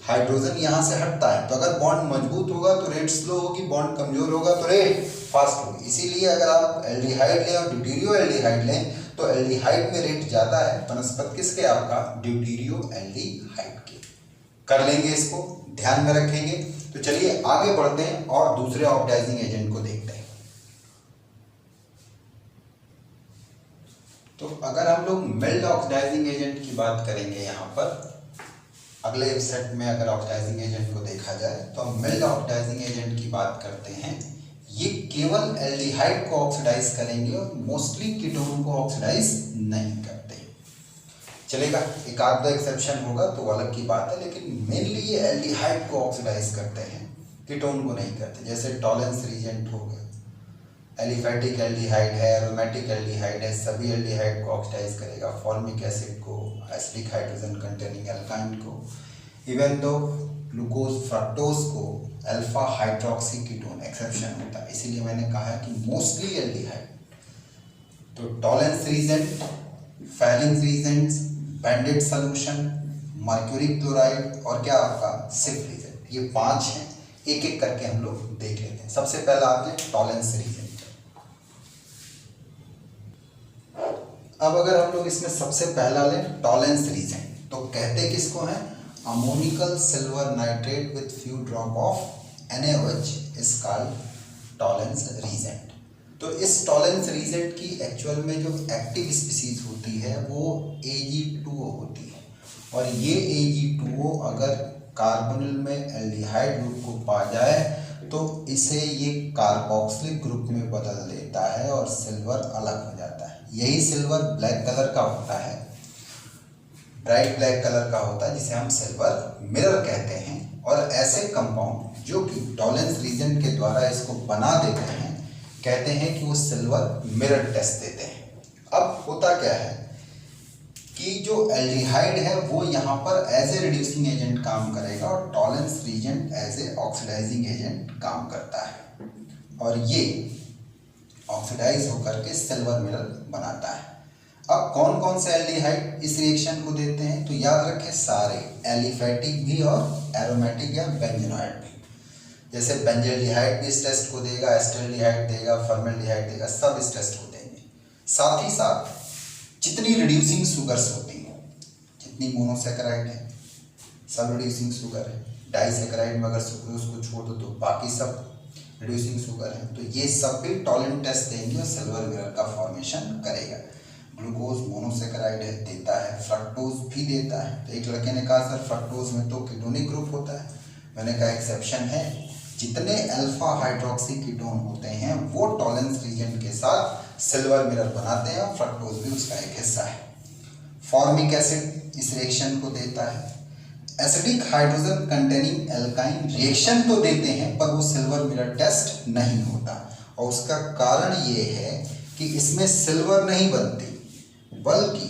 हाइड्रोजन यहाँ से हटता है, तो अगर बॉन्ड मजबूत होगा तो रेट स्लो होगी, बॉन्ड कमजोर होगा तो रेट फास्ट होगी। इसीलिए अगर आप एल्डिहाइड लें और ड्यूटेरियो एल्डिहाइड लें तो एल्डिहाइड में रेट ज़्यादा है बनस्पत किसके? आपका ड्यूटेरियो एल्डिहाइड के। कर लेंगे, इसको ध्यान में रखेंगे। तो चलिए आगे बढ़ते हैं और दूसरे ऑक्सीडाइजिंग एजेंट को देखते हैं। तो अगर हम लोग मिल्ड ऑक्सीडाइजिंग एजेंट की बात करेंगे यहाँ पर, अगले सेट में अगर ऑक्सीडाइजिंग एजेंट को देखा जाए तो हम मिल्ड ऑक्सीडाइजिंग एजेंट की बात करते हैं। ये केवल एल्डिहाइड को ऑक्सीडाइज करेंगे और मोस्टली कीटोन को ऑक्सीडाइज नहीं करते। चलेगा, एक आध दो एक्सेप्शन होगा तो अलग की बात है, लेकिन मेनली ये एल्डिहाइड को ऑक्सीडाइज करते हैं, कीटोन को नहीं करते। जैसे टॉलेंस रीजेंट हो गया, एलिफैटिक एल्डिहाइड है, एरोमेटिक एल्डिहाइड है, सभी एल्डिहाइड को ऑक्सीडाइज करेगा। फॉर्मिक एसिड को, एसिडिक हाइड्रोजन कंटेनिंग एल्काइन को, इवन दो ग्लूकोज फ्रक्टोज को अल्फा हाइड्रोक्सी कीटोन एक्सेप्शन होता है, इसीलिए मैंने कहा है कि मोस्टली एल्डिहाइड। तो Tollens reagent, Fehling reagents, Benedict solution, mercury chloride और क्या आपका सिफ रीजेंट, ये 5 हैं। एक एक करके हम लोग देख लेते हैं। सबसे पहला आपके टॉलेंस रीजेंट। अब अगर हम लोग इसमें सबसे पहला लें टॉलेंस रीजेंट, तो कहते किसको हैं? Ammoniacal silver nitrate with few drop of NaOH is called Tollens reagent. तो इस टॉलेंस रीजेंट की एक्चुअल में जो एक्टिव स्पीसीज होती है वो Ag2O होती है, और ये Ag2O अगर कार्बोनिल में एल्डिहाइड ग्रुप को पा जाए तो इसे ये कार्बोक्सिलिक ग्रुप में बदल देता है और सिल्वर अलग हो जाता है। यही सिल्वर ब्लैक कलर का होता है, ब्राइट ब्लैक कलर का होता है, जिसे हम सिल्वर मिरर कहते हैं। और ऐसे कंपाउंड जो कि टॉलेंस रीजेंट के द्वारा इसको बना देते हैं, कहते हैं कि वो सिल्वर मिरर टेस्ट देते हैं। अब होता क्या है कि जो एल्डिहाइड है वो यहाँ पर एज ए रिड्यूसिंग एजेंट काम करेगा और Tollens reagent as a oxidizing agent काम करता है, और ये ऑक्सीडाइज होकर के सिल्वर मिरर बनाता है। अब कौन कौन से एल्डिहाइड इस रिएक्शन को देते हैं? तो याद रखें सारे, एलिफैटिक भी और एरोमेटिक या बेंजोनॉइड भी। जैसे बेंजल्डिहाइड भी इस टेस्ट को देगा, एस्टल्डिहाइड देगा, फॉर्मल्डिहाइड देगा, सब इस टेस्ट को देंगे। साथ ही साथ जितनी रिड्यूसिंग शुगर्स होती हैं, जितनी मोनोसैकेराइड है सब रिड्यूसिंग शुगर है, डाइसैकेराइड में अगर सुक्रोज को छोड़ दो तो बाकी सब रिड्यूसिंग शुगर है, तो ये सब भी टॉलेंट टेस्ट देंगे और सिल्वर मिरर का फॉर्मेशन करेगा। ग्लूकोज मोनोसैकेराइड है, देता है, फ्रक्टोज भी देता है। तो एक लड़के ने कहा सर फ्रक्टोज में तो कीटोनिक ग्रुप होता है, मैंने कहा एक्सेप्शन है, जितने अल्फा हाइड्रोक्सी कीटोन होते हैं वो टॉलेंस रीजेंट के साथ सिल्वर मिरर बनाते हैं, और फ्रक्टोज भी उसका एक हिस्सा है। फॉर्मिक एसिड इस रिएक्शन को देता है। Acidic hydrogen containing alkyne reaction तो देते हैं पर वो सिल्वर मिरर टेस्ट नहीं होता, और उसका कारण ये है कि इसमें सिल्वर नहीं बनती बल्कि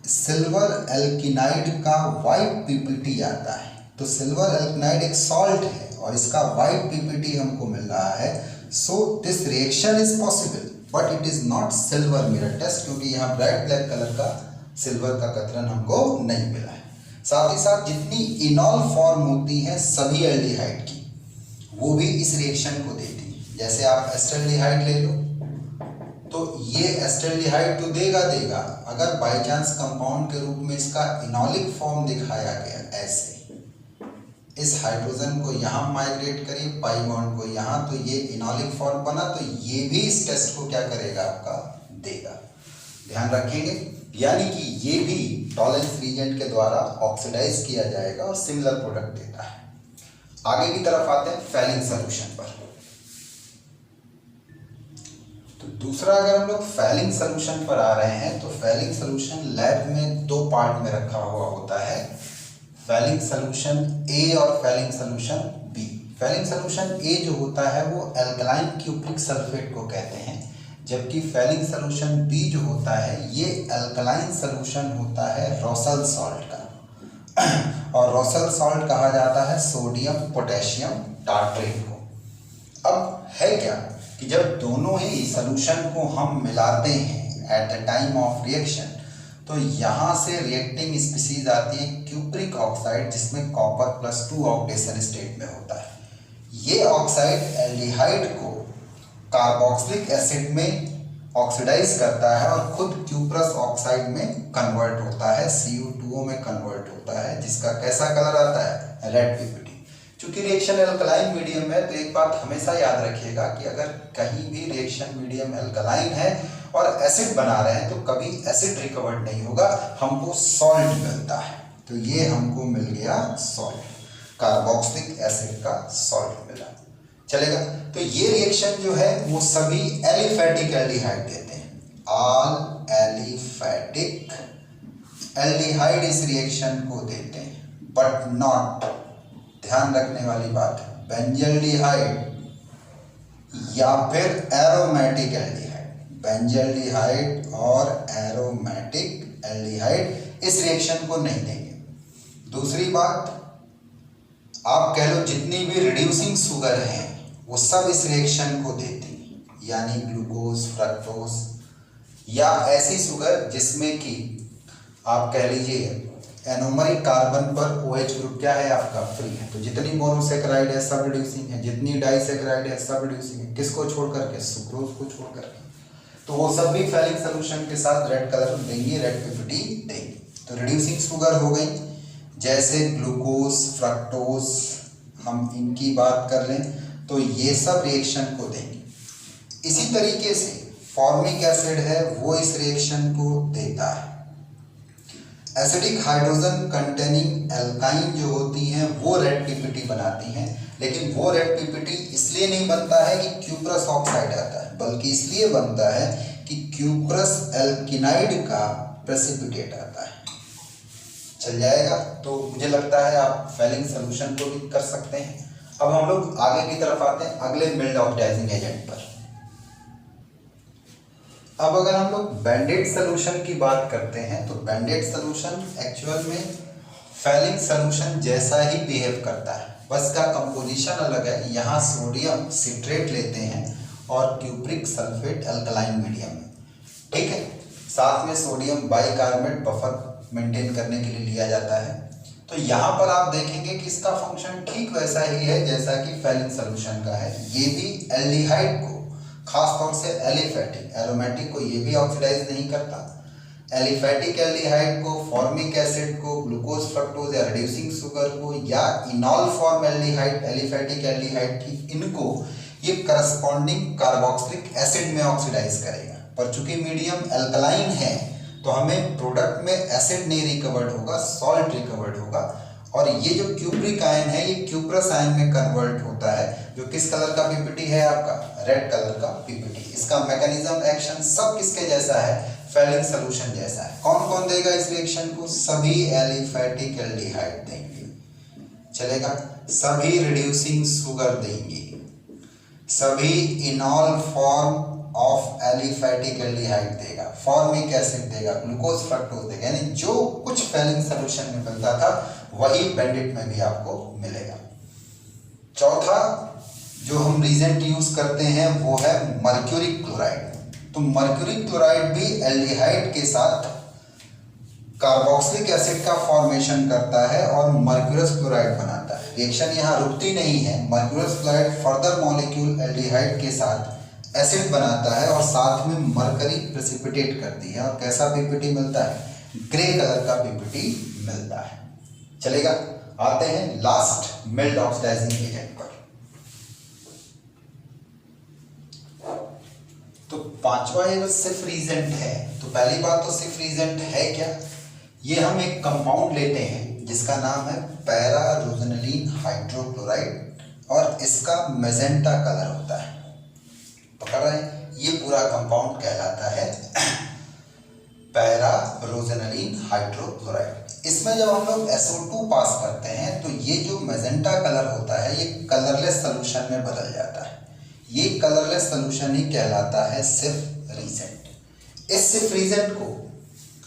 सिल्वर एल्किनाइड का वाइट पीपीटी आता है। तो सिल्वर एल्किनाइड एक सॉल्ट है और इसका वाइट पीपीटी हमको मिल रहा है। So this reaction is possible but it is not silver mirror test, क्योंकि यहाँ ब्राइट ब्लैक कलर का सिल्वर का कतरन हमको नहीं मिला है। साथ ही साथ जितनी इनॉल फॉर्म होती हैं सभी एल्डिहाइड की, वो भी इस रिएक्शन को देती है। जैसे आप एस्टल्डिहाइड ले लो तो ये एस्टल्डिहाइड तो देगा, अगर बाई चांस कंपाउंड के रूप में इसका इनॉलिक फॉर्म दिखाया गया ऐसे, इस हाइड्रोजन को यहाँ माइग्रेट करिए, पाई बॉन्ड को यहाँ, तो ये इनॉलिक फॉर्म बना, तो ये भी इस टेस्ट को क्या करेगा आपका देगा। ध्यान रखेंगे, यानी कि ये भी टॉलेंस रीजेंट के द्वारा ऑक्सीडाइज किया जाएगा और सिमिलर प्रोडक्ट देता है। आगे की तरफ आते हैं फैलिंग सॉल्यूशन पर। तो दूसरा अगर हम लोग फैलिंग सॉल्यूशन पर आ रहे हैं तो फैलिंग सॉल्यूशन लैब में 2 पार्ट में रखा हुआ होता है, फैलिंग सॉल्यूशन ए और Fehling solution B. Fehling solution A जो होता है वो अल्कलाइन क्यूप्रिक सल्फेट को कहते हैं, जबकि फैलिंग सॉल्यूशन बी जो होता है ये अल्कलाइन सॉल्यूशन होता है रोसल सॉल्ट का, और रोसल सॉल्ट कहा जाता है सोडियम पोटेशियम टार्ट्रेट को। अब है क्या कि जब दोनों ही सॉल्यूशन को हम मिलाते हैं at the time of reaction, तो यहाँ से रिएक्टिंग स्पीसीज आती है क्यूप्रिक ऑक्साइड, जिसमें कॉपर +2 ऑक्सीडेशन स्टेट में होता है। ये ऑक्साइड एल्डिहाइड को कार्बोक्सिलिक एसिड में ऑक्सीडाइज करता है और खुद क्यूप्रस ऑक्साइड में कन्वर्ट होता है, Cu2O में कन्वर्ट होता है, जिसका कैसा कलर आता है? Red PPT. चूंकि रिएक्शन एल्कलाइन मीडियम है तो एक बात हमेशा याद रखिएगा कि अगर कहीं भी रिएक्शन मीडियम एल्कलाइन है और एसिड बना रहे हैं तो कभी एसिड रिकवर्ड नहीं होगा, हमको सॉल्ट मिलता है। तो ये हमको मिल गया सॉल्ट, कार्बोक्सिलिक एसिड का सॉल्ट मिला। चलेगा। तो ये रिएक्शन जो है वो सभी एलिफैटिक एल्डिहाइड देते हैं, ऑल एलिफैटिक एल्डिहाइड इस रिएक्शन को देते हैं, बट नॉट, ध्यान रखने वाली बात है, बेंजल्डिहाइड या फिर एरोमेटिक एल्डिहाइड, बेंजल्डिहाइड और एरोमेटिक एल्डिहाइड इस रिएक्शन को नहीं देंगे। दूसरी बात, आप कह लो जितनी भी रिड्यूसिंग शुगर हैं वो सब इस रिएक्शन को देती हैं, यानी ग्लूकोज, फ्रक्टोज या ऐसी शुगर जिसमें कि आप कह लीजिए एनोमरिक कार्बन पर OH ग्रुप क्या है आपका, फ्री है। तो जितनी मोनोसेकेराइड है सब रिड्यूसिंग है, जितनी डाइसेकेराइड है सब रिड्यूसिंग है, किसको छोड़ करके, सुक्रोज को छोड़ करके। तो वो सब भी फैलिक सोल्यूशन के साथ रेड कलर देंगे, रेड पीपीटी देंगे। तो रिड्यूसिंग शुगर हो गई, जैसे ग्लूकोज, फ्रक्टोज, हम इनकी बात कर लें तो ये सब रिएक्शन को देंगे। इसी तरीके से फॉर्मिक एसिड है वो इस रिएक्शन को देता है। एसिडिक हाइड्रोजन कंटेनिंग एल्काइन जो होती हैं वो रेड पीपीटी बनाती हैं, लेकिन वो रेड पीपीटी इसलिए नहीं बनता है कि क्यूप्रस ऑक्साइड आता है, बल्कि इसलिए बनता है कि क्यूप्रस एल्किनाइड का प्रेसिपिटेट आता है। चल जाएगा। तो मुझे लगता है आप फैलिंग सोल्यूशन को भी कर सकते हैं। अब हम लोग आगे की तरफ आते हैं अगले मिल्ड ऑक्सीडाइजिंग एजेंट पर। अब अगर हम लोग बैंडेड सोल्यूशन की बात करते हैं तो बैंडेड सोल्यूशन एक्चुअल में फैलिंग सोल्यूशन जैसा ही बिहेव करता है, बस का कंपोजिशन अलग है। यहाँ सोडियम सिट्रेट लेते हैं और क्यूप्रिक सल्फेट अल्कलाइन मीडियम में, ठीक है। साथ में सोडियम बाइकार्बोनेट बफर मेंटेन करने के लिए लिया जाता है। तो यहाँ पर आप देखेंगे कि इसका फंक्शन ठीक वैसा ही है जैसा कि फैलिंग सोल्यूशन का है। ये भी एल्डिहाइड को, खास तौर से एलिफैटिक, एरोमेटिक को ये भी ऑक्सीडाइज नहीं करता। एलिफैटिक एल्डिहाइड को, फॉर्मिक एसिड को, ग्लूकोज, फ्रक्टोज या रिड्यूसिंग शुगर को या इनॉल फॉर्म एल्डिहाइड, एलिफैटिक एल्डिहाइड की, इनको ये करस्पॉन्डिंग कार्बोक्सिलिक एसिड में ऑक्सीडाइज करेगा। पर चूंकि मीडियम एल्कलाइन है तो हमें प्रोडक्ट में एसिड नहीं रिकवर्ड होगा, सॉल्ट रिकवर्ड होगा। और ये जो क्यूप्रिक आयन है ये क्यूप्रस आयन में कन्वर्ट होता है, जो किस कलर का पीपीटी है आपका, रेड कलर का पीपीटी। इसका मैकेनिज्म एक्शन सब किसके जैसा है, फैलिंग सोल्यूशन जैसा है। कौन कौन देगा इस रिएक्शन को, सभी एलिफैटिक एल्डिहाइड देंगे, चलेगा। सभी रिड्यूसिंग शुगर देंगे, सभी इनॉल फॉर्म ऑफ एलिफैटिक एल्डिहाइड देगा, फॉर्मिक एसिड देगा, ग्लूकोज, फ्रक्टोज देगा। यानी जो कुछ फैलिंग सोल्यूशन में मिलता था वही बैंडेड में भी आपको मिलेगा। चौथा जो हम रीजेंट यूज करते हैं वो है मर्क्यूरिक क्लोराइड। तो मर्क्यूरिक क्लोराइड भी एल्डिहाइड के साथ कार्बोक्सिलिक एसिड का फॉर्मेशन करता है और मर्क्यूरस क्लोराइड बनाता है। रिएक्शन यहाँ रुकती नहीं है, mercurous chloride further molecule aldehyde के साथ एसिड बनाता है और साथ में मरकरी प्रेसिपिटेट करती है। और कैसा पीपीटी मिलता है, ग्रे कलर का पीपीटी मिलता है, चलेगा। आते हैं लास्ट मिल्ड ऑक्सीडाइजिंग एजेंट पर। तो पांचवा ये सिर्फ रीजेंट है। तो पहली बात तो सिर्फ रीजेंट है क्या, ये हम एक कंपाउंड लेते हैं जिसका नाम है पैरारोजेनिलीन हाइड्रोक्लोराइड और इसका मैजेंटा कलर होता है, पकड़ रहे हैं। ये पूरा कंपाउंड कहलाता है पैरारोजेनिलीन हाइड्रोक्लोराइड। इसमें जब हम लोग SO2 पास करते हैं तो ये जो मैजेंटा कलर होता है ये कलरलेस सोल्यूशन में बदल जाता है। ये कलरलेस सोल्यूशन ही कहलाता है सिर्फ रीजेंट। इस सिर्फ रीजेंट को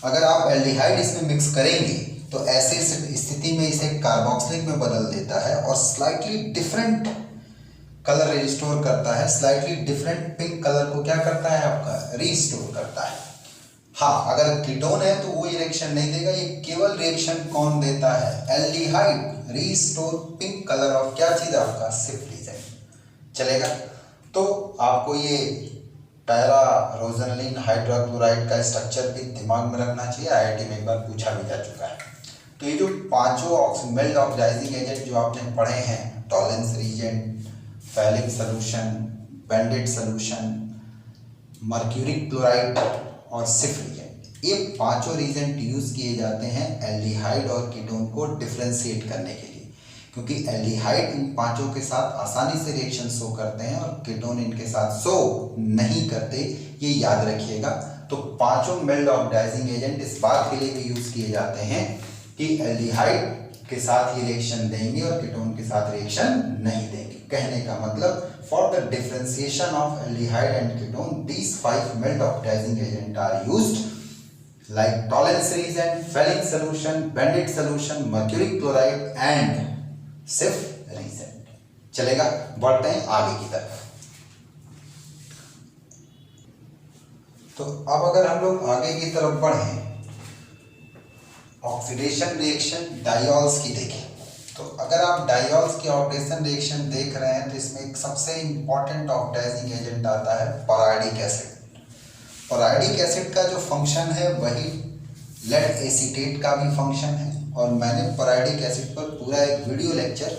अगर आप एल्डिहाइड इसमें मिक्स करेंगे तो ऐसे स्थिति में इसे कार्बोक्सिलिक में बदल देता है और स्लाइटली डिफरेंट कलर रिस्टोर करता है। स्लाइटली डिफरेंट पिंक कलर को क्या करता है आपका, रिस्टोर करता है। हाँ, अगर कीटोन है तो वो रिएक्शन नहीं देगा। ये केवल रिएक्शन कौन देता है, aldehyde restore pink colour of क्या चीज आपका, सिर्फ रीजेंट, चलेगा। तो आपको ये पैरारोजेनिलीन हाइड्रोक्लोराइड का स्ट्रक्चर भी दिमाग में रखना चाहिए, IIT में एक बार पूछा भी जा चुका है। तो ये जो पांचों मिल्ड ऑक्सीडाइजिंग एजेंट जो आपने पढ़े हैं, Tollens reagent, Fehling solution, Benedict solution, mercuric chloride और सिफ रीजेंट। ये पांचों रीजेंट यूज किए जाते हैं एल्डिहाइड और कीटोन को डिफरेंशिएट करने के लिए, क्योंकि एल्डिहाइड इन पांचों के साथ आसानी से रिएक्शन शो करते हैं और कीटोन इनके साथ शो नहीं करते, ये याद रखिएगा। तो पांचों मेल्ट ऑक्सीडाइजिंग एजेंट इस बात के लिए भी यूज किए जाते हैं कि एल्डिहाइड के साथ ही रिएक्शन देंगे और कीटोन के साथ रिएक्शन नहीं देंगे। कहने का मतलब for the differentiation of aldehyde and ketone these 5 mild oxidising agent are used like Tollens reagent, Fehling solution, Benedict solution, mercuric chloride and Schiff reagent. चलेगा, बढ़ते हैं आगे की तरफ। तो अब अगर हम लोग आगे की तरफ बढ़ें, ऑक्सीडेशन रिएक्शन डायोल्स की देखें, तो अगर आप डायोल्स की ऑक्सीडेशन रिएक्शन देख रहे हैं तो इसमें एक सबसे इंपॉर्टेंट ऑक्सीडाइजिंग एजेंट आता है पैराइडिक एसिड। पैराइडिक एसिड का जो फंक्शन है वही लेड एसीटेट का भी फंक्शन है, और मैंने पैराइडिक एसिड पर पूरा एक वीडियो लेक्चर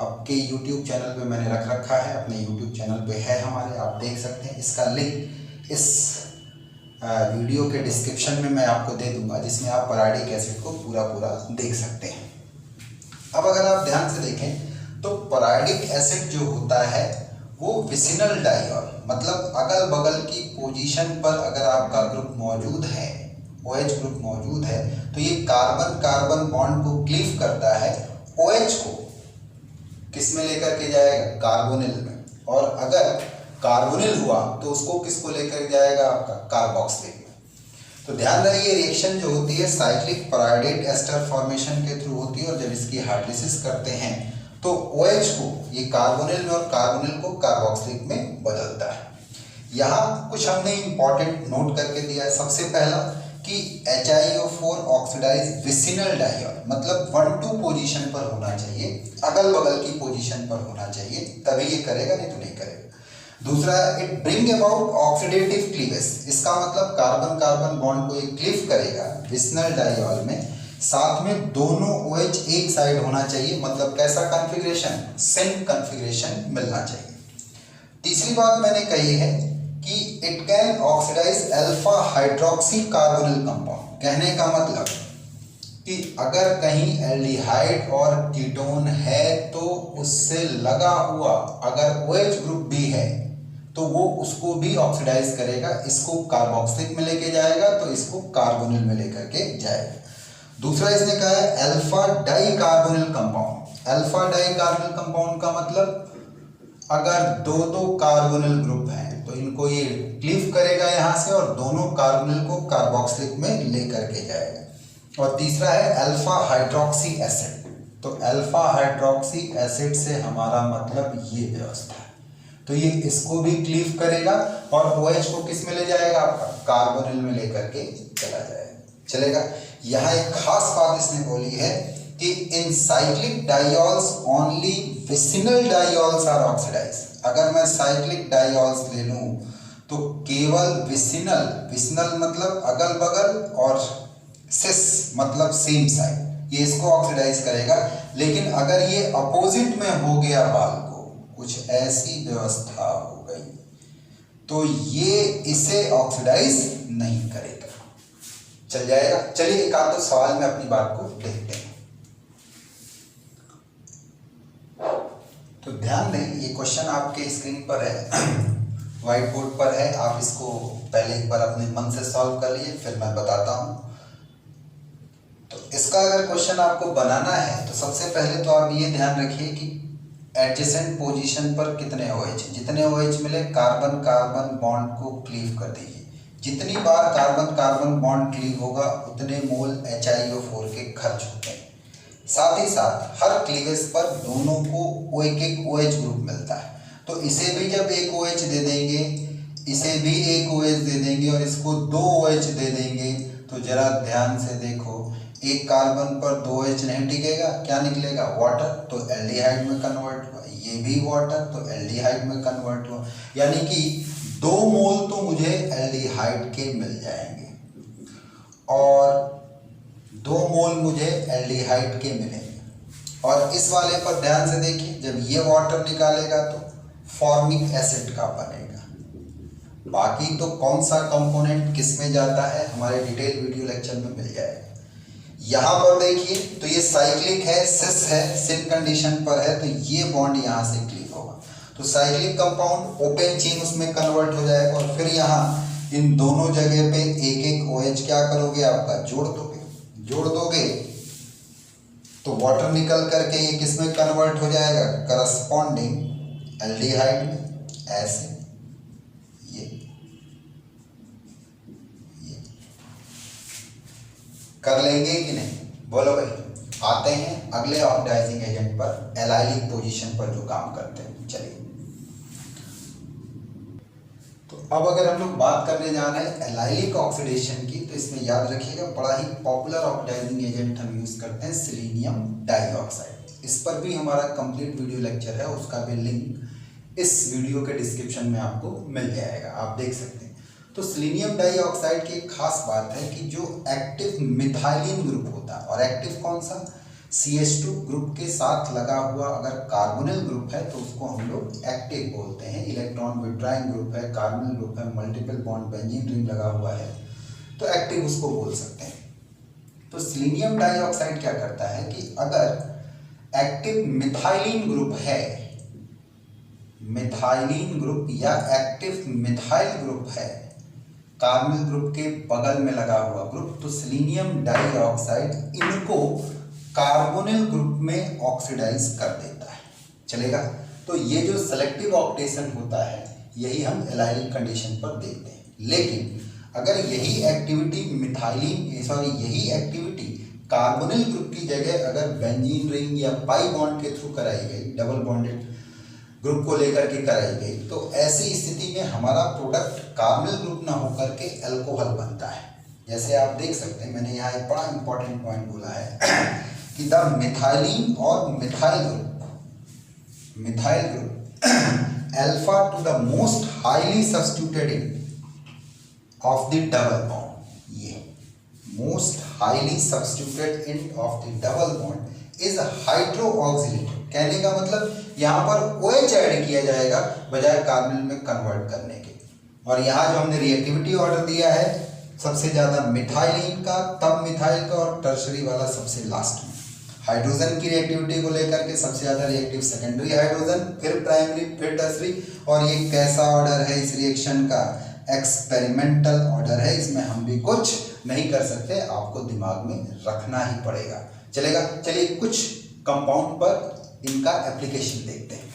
आपके YouTube चैनल पे मैंने रख रखा है, अपने YouTube चैनल पे है हमारे, आप देख सकते हैं। इसका लिंक इस वीडियो के डिस्क्रिप्शन में मैं आपको दे दूंगा, जिसमें आप पैराइडिक एसिड को पूरा देख सकते हैं। अब अगर आप ध्यान से देखें तो पैराइडिक एसिड जो होता है वो विसिनल डायोल, मतलब अगल बगल की पोजीशन पर अगर आपका ग्रुप मौजूद है, OH ग्रुप मौजूद है, तो ये कार्बन कार्बन बॉन्ड को क्लीव करता है, OH को किस में लेकर के जाएगा, कार्बोनिल में, और अगर कार्बोनिल हुआ तो उसको किसको लेकर जाएगा, आपका कार्बोक्सिलिक में। तो ध्यान रहे ये रिएक्शन जो होती है साइक्लिक पैराइडेट एस्टर फॉर्मेशन के थ्रू होती है, और जब इसकी हाइड्रोलिसिस करते हैं तो OH को ये कार्बोनिल में और कार्बोनिल को कार्बोक्सिलिक में बदलता है। यहाँ कुछ हमने इंपॉर्टेंट नोट करके दिया है। सबसे पहला कि HiO4 ऑक्सीडाइज विसिनल डायोल, मतलब 1-2 पोजीशन पर होना चाहिए, अगल बगल की पोजीशन पर होना चाहिए, तभी ये करेगा, नहीं तो नहीं करेगा। दूसरा, it bring about oxidative cleavage, इसका मतलब कार्बन कार्बन बॉन्ड को ये क्लीव करेगा विसिनल डायोल में, साथ में दोनों OH एक साइड होना चाहिए, मतलब कैसा कॉन्फ़िगरेशन, सिंक कॉन्फ़िगरेशन मिलना चाहिए। तीसरी बात मैंने कही है कि it can oxidize alpha hydroxy carbonyl compound. कहने का मतलब कि अगर कहीं एल्डिहाइड और कीटोन है तो उससे लगा हुआ अगर OH ग्रुप भी है तो वो उसको भी ऑक्सीडाइज करेगा, इसको कार्बोक्सिलिक में लेके जाएगा तो इसको कार्बोनिल में लेकर के जाएगा। दूसरा इसने कहा है alpha di carbonyl compound. Alpha di carbonyl compound का मतलब अगर दो कार्बोनिल ग्रुप हैं तो इनको ये क्लीव करेगा यहाँ से और दोनों कार्बोनिल को कार्बोक्सिलिक में लेकर के जाएगा। और तीसरा है अल्फा हाइड्रोक्सी एसिड। तो अल्फा हाइड्रोक्सी एसिड से हमारा मतलब ये व्यवस्था है, तो ये इसको भी क्लीव करेगा और OH को किस में ले जाएगा, आपका कार्बोनिल में लेकर के चला जाएगा। चलेगा। यहाँ एक खास बात इसने बोली है कि in cyclic diols only vicinal diols are oxidize. अगर मैं साइक्लिक डायोल्स ले लूं तो केवल विसिनल, विसिनल मतलब अगल बगल, और सिस मतलब सेम साइड, ये इसको ऑक्सीडाइज करेगा। लेकिन अगर ये अपोजिट में हो गया, बाल को कुछ ऐसी व्यवस्था हो गई तो ये इसे ऑक्सीडाइज नहीं करेगा। चल जाएगा। चलिए एक आध सवाल में अपनी बात को देखते हैं। तो ध्यान दें, ये क्वेश्चन आपके स्क्रीन पर है, व्हाइट बोर्ड पर है। आप इसको पहले एक बार अपने मन से सॉल्व कर लिए, फिर मैं बताता हूं। तो इसका अगर क्वेश्चन आपको बनाना है तो सबसे पहले तो आप ये ध्यान रखिए कि एडजेसेंट पोजीशन पर कितने OH, जितने OH मिले कार्बन कार्बन बॉन्ड को क्लीव कर दीजिए। जितनी बार कार्बन कार्बन बॉन्ड क्लीव होगा उतने मोल HiO4 के खर्च होते हैं। साथ ही साथ हर क्लीवेज पर दोनों को एक OH ग्रुप मिलता है, तो इसे भी जब एक OH दे देंगे, इसे भी एक OH दे देंगे और इसको 2 OH दे देंगे, तो जरा ध्यान से देखो, एक कार्बन पर 2 OH नहीं टिकेगा, क्या निकलेगा, वाटर, तो एल्डिहाइड में कन्वर्ट हुआ। ये भी वाटर, तो एल्डिहाइड में कन्वर्ट हुआ। यानी कि 2 मोल तो मुझे एल्डिहाइड के मिल जाएंगे और 2 मोल मुझे एल्डिहाइड के मिलेंगे। और इस वाले पर ध्यान से देखिए, जब ये वाटर निकालेगा तो फॉर्मिक एसिड का बनेगा। बाकी तो कौन सा कंपोनेंट किस में जाता है हमारे डिटेल वीडियो लेक्चर में मिल जाएगा। यहाँ पर देखिए तो ये साइक्लिक है, सिस है, सिन कंडीशन पर है, तो ये बॉन्ड यहाँ से क्लीव होगा। तो साइक्लिक कंपाउंड ओपन चेन उसमें कन्वर्ट हो जाएगा और फिर यहाँ इन दोनों जगह पे एक एक OH क्या करोगे आपका जोड़ दोगे तो वाटर निकल करके ये किस में कन्वर्ट हो जाएगा, करस्पॉन्डिंग एल्डिहाइड में। ऐसे ये कर लेंगे कि नहीं, बोलो भाई। आते हैं अगले ऑक्सीडाइजिंग एजेंट पर, एलाइलिक पोजीशन पर जो काम करते हैं। चलिए तो अब अगर हम लोग बात करने जा रहे हैं एलाइलिक ऑक्सीडेशन की, तो इसमें याद रखिएगा बड़ा ही पॉपुलर ऑक्सीडाइजिंग एजेंट हम यूज करते हैं सेलेनियम डाइऑक्साइड। इस पर भी हमारा कंप्लीट वीडियो लेक्चर है, उसका भी लिंक इस वीडियो के डिस्क्रिप्शन में आपको मिल जाएगा, आप देख सकते हैं। तो सेलेनियम डाइऑक्साइड की एक खास बात है कि जो एक्टिव मिथाइलिन ग्रुप होता है, और एक्टिव कौन सा, CH2 ग्रुप के साथ लगा हुआ अगर कार्बोनिल ग्रुप है तो उसको हम लोग एक्टिव बोलते हैं। इलेक्ट्रॉन विड्रॉइंग ग्रुप है, कार्बोनिल ग्रुप है, मल्टीपल बॉन्ड बेंजीन रिंग लगा हुआ है तो एक्टिव उसको बोल सकते हैं। तो सेलेनियम डाइऑक्साइड क्या करता है कि अगर एक्टिव मिथाइलिन ग्रुप है, मिथाइलिन ग्रुप या एक्टिव मिथाइल ग्रुप है, कार्बोनिल ग्रुप के बगल में लगा हुआ ग्रुप, तो सेलेनियम डाइऑक्साइड इनको कार्बोनिल ग्रुप में ऑक्सीडाइज कर देता है। चलेगा। तो ये जो सेलेक्टिव ऑक्सीडेशन होता है यही हम एलाइलिक कंडीशन पर देखते हैं। लेकिन अगर यही एक्टिविटी यही एक्टिविटी कार्बोनिल ग्रुप की जगह अगर बेंजीन रिंग या पाई बॉन्ड के थ्रू कराई गई, डबल बॉन्डेड ग्रुप को लेकर के कराई गई, तो ऐसी स्थिति में हमारा प्रोडक्ट कार्बोनिल ग्रुप ना होकर के अल्कोहल बनता है। जैसे आप देख सकते हैं, मैंने यहाँ एक बड़ा इंपॉर्टेंट पॉइंट बोला है कि द मिथाइलिन और methyl group alpha to the most highly substituted end of the double bond, ये most highly substituted end of the double bond is hydroxylated. कहने का मतलब यहाँ पर OH ऐड किया जाएगा बजाय कार्बोनिल में कन्वर्ट करने के। और यहाँ जो हमने रिएक्टिविटी ऑर्डर दिया है सबसे ज्यादा मिथाइलिन का, तब मिथाइल का, और टर्शरी वाला सबसे लास्ट में। हाइड्रोजन की रिएक्टिविटी को लेकर के सबसे ज्यादा रिएक्टिव सेकेंडरी हाइड्रोजन, फिर प्राइमरी, फिर टर्शरी। और ये कैसा ऑर्डर है इस रिएक्शन का, एक्सपेरिमेंटल ऑर्डर है, इसमें हम भी कुछ नहीं कर सकते, आपको दिमाग में रखना ही पड़ेगा। चलेगा। चलिए कुछ कंपाउंड पर इनका एप्लीकेशन देखते हैं।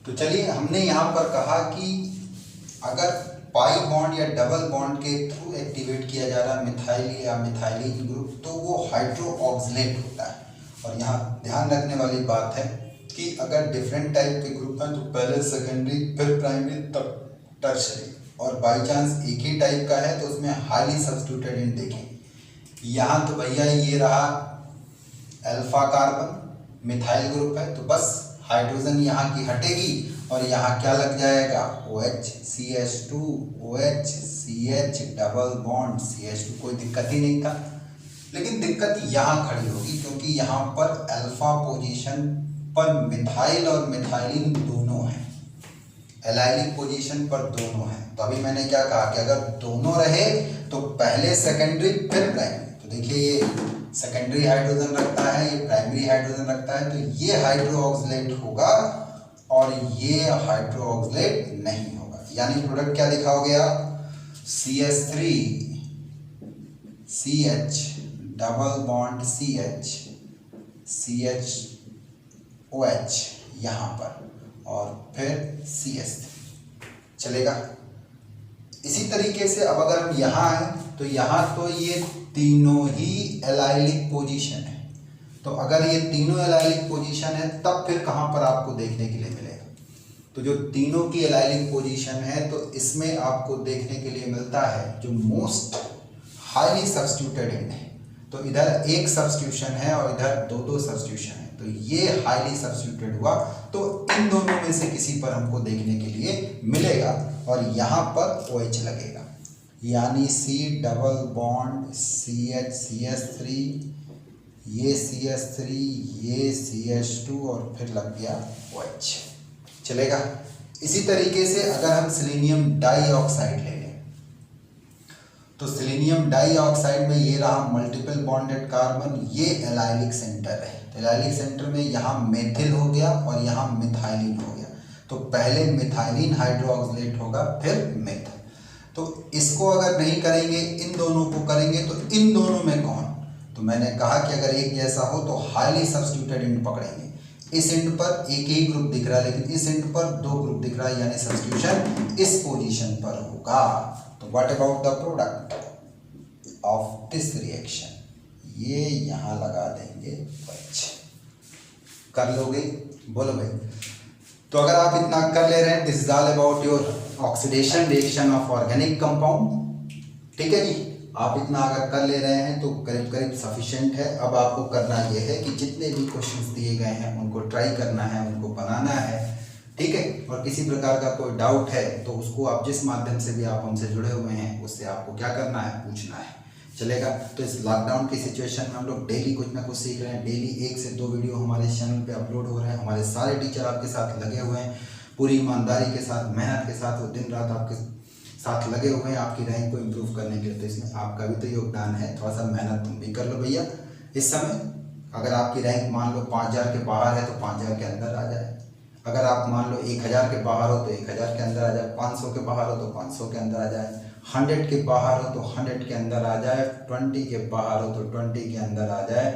तो चलिए, हमने यहाँ पर कहा कि अगर पाई बॉन्ड या डबल बॉन्ड के थ्रू एक्टिवेट किया जा रहा मिथाइल या मिथाइलिन ग्रुप तो वो हाइड्रोक्सिलेट होता है। और यहाँ ध्यान रखने वाली बात है कि अगर डिफरेंट टाइप के ग्रुप हैं तो पहले सेकेंडरी, फिर प्राइमरी, तब टर्शरी, और बाई चांस एक ही टाइप का है तो उसमें हाईली सब्स्टिट्यूटेड एंड देखें। यहाँ तो भैया ये रहा अल्फा कार्बन, मिथाइल ग्रुप है, तो बस हाइड्रोजन यहाँ की हटेगी और यहाँ क्या लग जाएगा, OH, CH2, OH, CH, double bond CH2। कोई दिक्कत ही नहीं था। लेकिन दिक्कत यहाँ खड़ी होगी क्योंकि यहाँ पर अल्फा पोजीशन पर मिथाइल और मिथाइलिन दोनों हैं, एलाइलिक पोजीशन पर दोनों हैं। तो अभी मैंने क्या कहा कि अगर दोनों रहे तो पहले सेकेंडरी फिर प्राइमरी। तो देखिए ये सेकेंडरी हाइड्रोजन रखता है, ये प्राइमरी हाइड्रोजन रखता है, तो ये हाइड्रोक्सिलेट होगा और ये हाइड्रोक्सिलेट नहीं होगा। यानी प्रोडक्ट क्या लिखा हो गया, CH3 CH double bond CH CHOH यहाँ पर और फिर CH3। चलेगा। इसी तरीके से अब अगर हम यहाँ हैं तो यहाँ तो ये तीनों ही एलाइलिक पोजीशन है। तो अगर ये तीनों एलाइलिक पोजीशन है तब फिर कहाँ पर आपको देखने के लिए मिलेगा, तो जो तीनों की एलाइलिक पोजीशन है तो इसमें आपको देखने के लिए मिलता है जो मोस्ट हाईली सब्स्टिट्यूटेड एंड है। तो इधर एक सब्स्टिट्यूशन है और इधर दो सब्स्टिट्यूशन है, तो ये हाईली सब्स्टिट्यूटेड हुआ, तो इन दोनों में से किसी पर हमको देखने के लिए मिलेगा और यहाँ पर OH लगेगा। यानी C double bond CH CH3, ये CH3, ये CH2 और फिर लग गया OH। चलेगा। इसी तरीके से अगर हम सिलीनियम डाइऑक्साइड ले लें तो सिलीनियम डाइऑक्साइड में ये रहा मल्टीपल बॉन्डेड कार्बन, ये एलाइलिक सेंटर है। तो एलाइलिक सेंटर में यहाँ मेथिल हो गया और यहाँ मिथाइलिन हो गया। तो पहले मिथाइलिन हाइड्रोक्सिलेट होगा फिर मिथ। तो इसको अगर नहीं करेंगे, इन दोनों को करेंगे, तो इन दोनों में कौन? तो मैंने कहा कि अगर एक जैसा हो तो हाईली सब्स्टिट्यूटेड एंड पकड़ेंगे। इस एंड पर एक ही ग्रुप दिख रहा है, लेकिन इस एंड पर दो ग्रुप दिख रहा है, यानी सब्स्टिट्यूशन इस पोजीशन पर होगा। तो what about the product of this reaction, ये यहां लगा देंगे बच। कर लोगे? बोलो भाई। तो अगर आप इतना कर ले रहे हैं, this is all about your oxidation reaction of organic compound. ठीक है जी, आप इतना अगर कर ले रहे हैं तो करीब करीब सफिशिएंट है। अब आपको करना ये है कि जितने भी क्वेश्चंस दिए गए हैं उनको ट्राई करना है, उनको बनाना है। ठीक है, और किसी प्रकार का कोई डाउट है तो उसको आप जिस माध्यम से भी आप हमसे जुड़े हुए हैं उससे आपको क्या करना है, पूछना है। चलेगा। तो इस लॉकडाउन की सिचुएशन में हम लोग डेली कुछ ना कुछ सीख रहे हैं। डेली 1 से 2 वीडियो हमारे चैनल पे अपलोड हो रहे हैं। हमारे सारे टीचर आपके साथ लगे हुए हैं, पूरी ईमानदारी के साथ, मेहनत के साथ, वो दिन रात आपके साथ लगे हुए हैं आपकी रैंक को इम्प्रूव करने के लिए। तो इसमें आपका भी तो योगदान है, थोड़ा सा मेहनत तुम भी कर लो भैया। इस समय अगर आपकी रैंक मान लो 5000 के बाहर है तो 5000 के अंदर आ जाए। अगर आप मान लो 1000 के बाहर हो तो 1000 के अंदर आ जाए। 500 के बाहर हो तो 500 के अंदर आ जाए। 100 के बाहर हो तो 100 के अंदर आ जाए। 20 के बाहर हो तो 20 के अंदर आ जाए।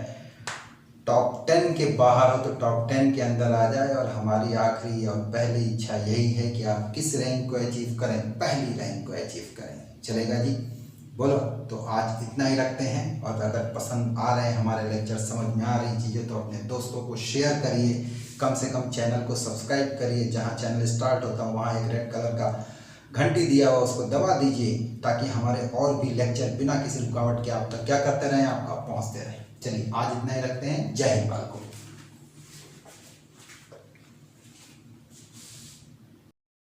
टॉप 10 के बाहर हो तो टॉप 10 के अंदर आ जाए। और हमारी आखिरी और पहली इच्छा यही है कि आप किस रैंक को अचीव करें, पहली रैंक को अचीव करें। चलेगा जी, बोलो। तो आज इतना ही रखते हैं, और अगर पसंद आ रहे हैं हमारे लेक्चर, समझ में आ रही चीज़ें, तो अपने दोस्तों को शेयर करिए, कम से कम चैनल को सब्सक्राइब करिए। जहाँ चैनल स्टार्ट होता है वहाँ एक रेड कलर का घंटी दिया हुआ, उसको दबा दीजिए, ताकि हमारे और भी लेक्चर बिना किसी रुकावट के आप तक क्या करते रहें, आपका पहुँचते रहें। चलिए आज इतना ही रखते हैं। जय हिंद बालकों।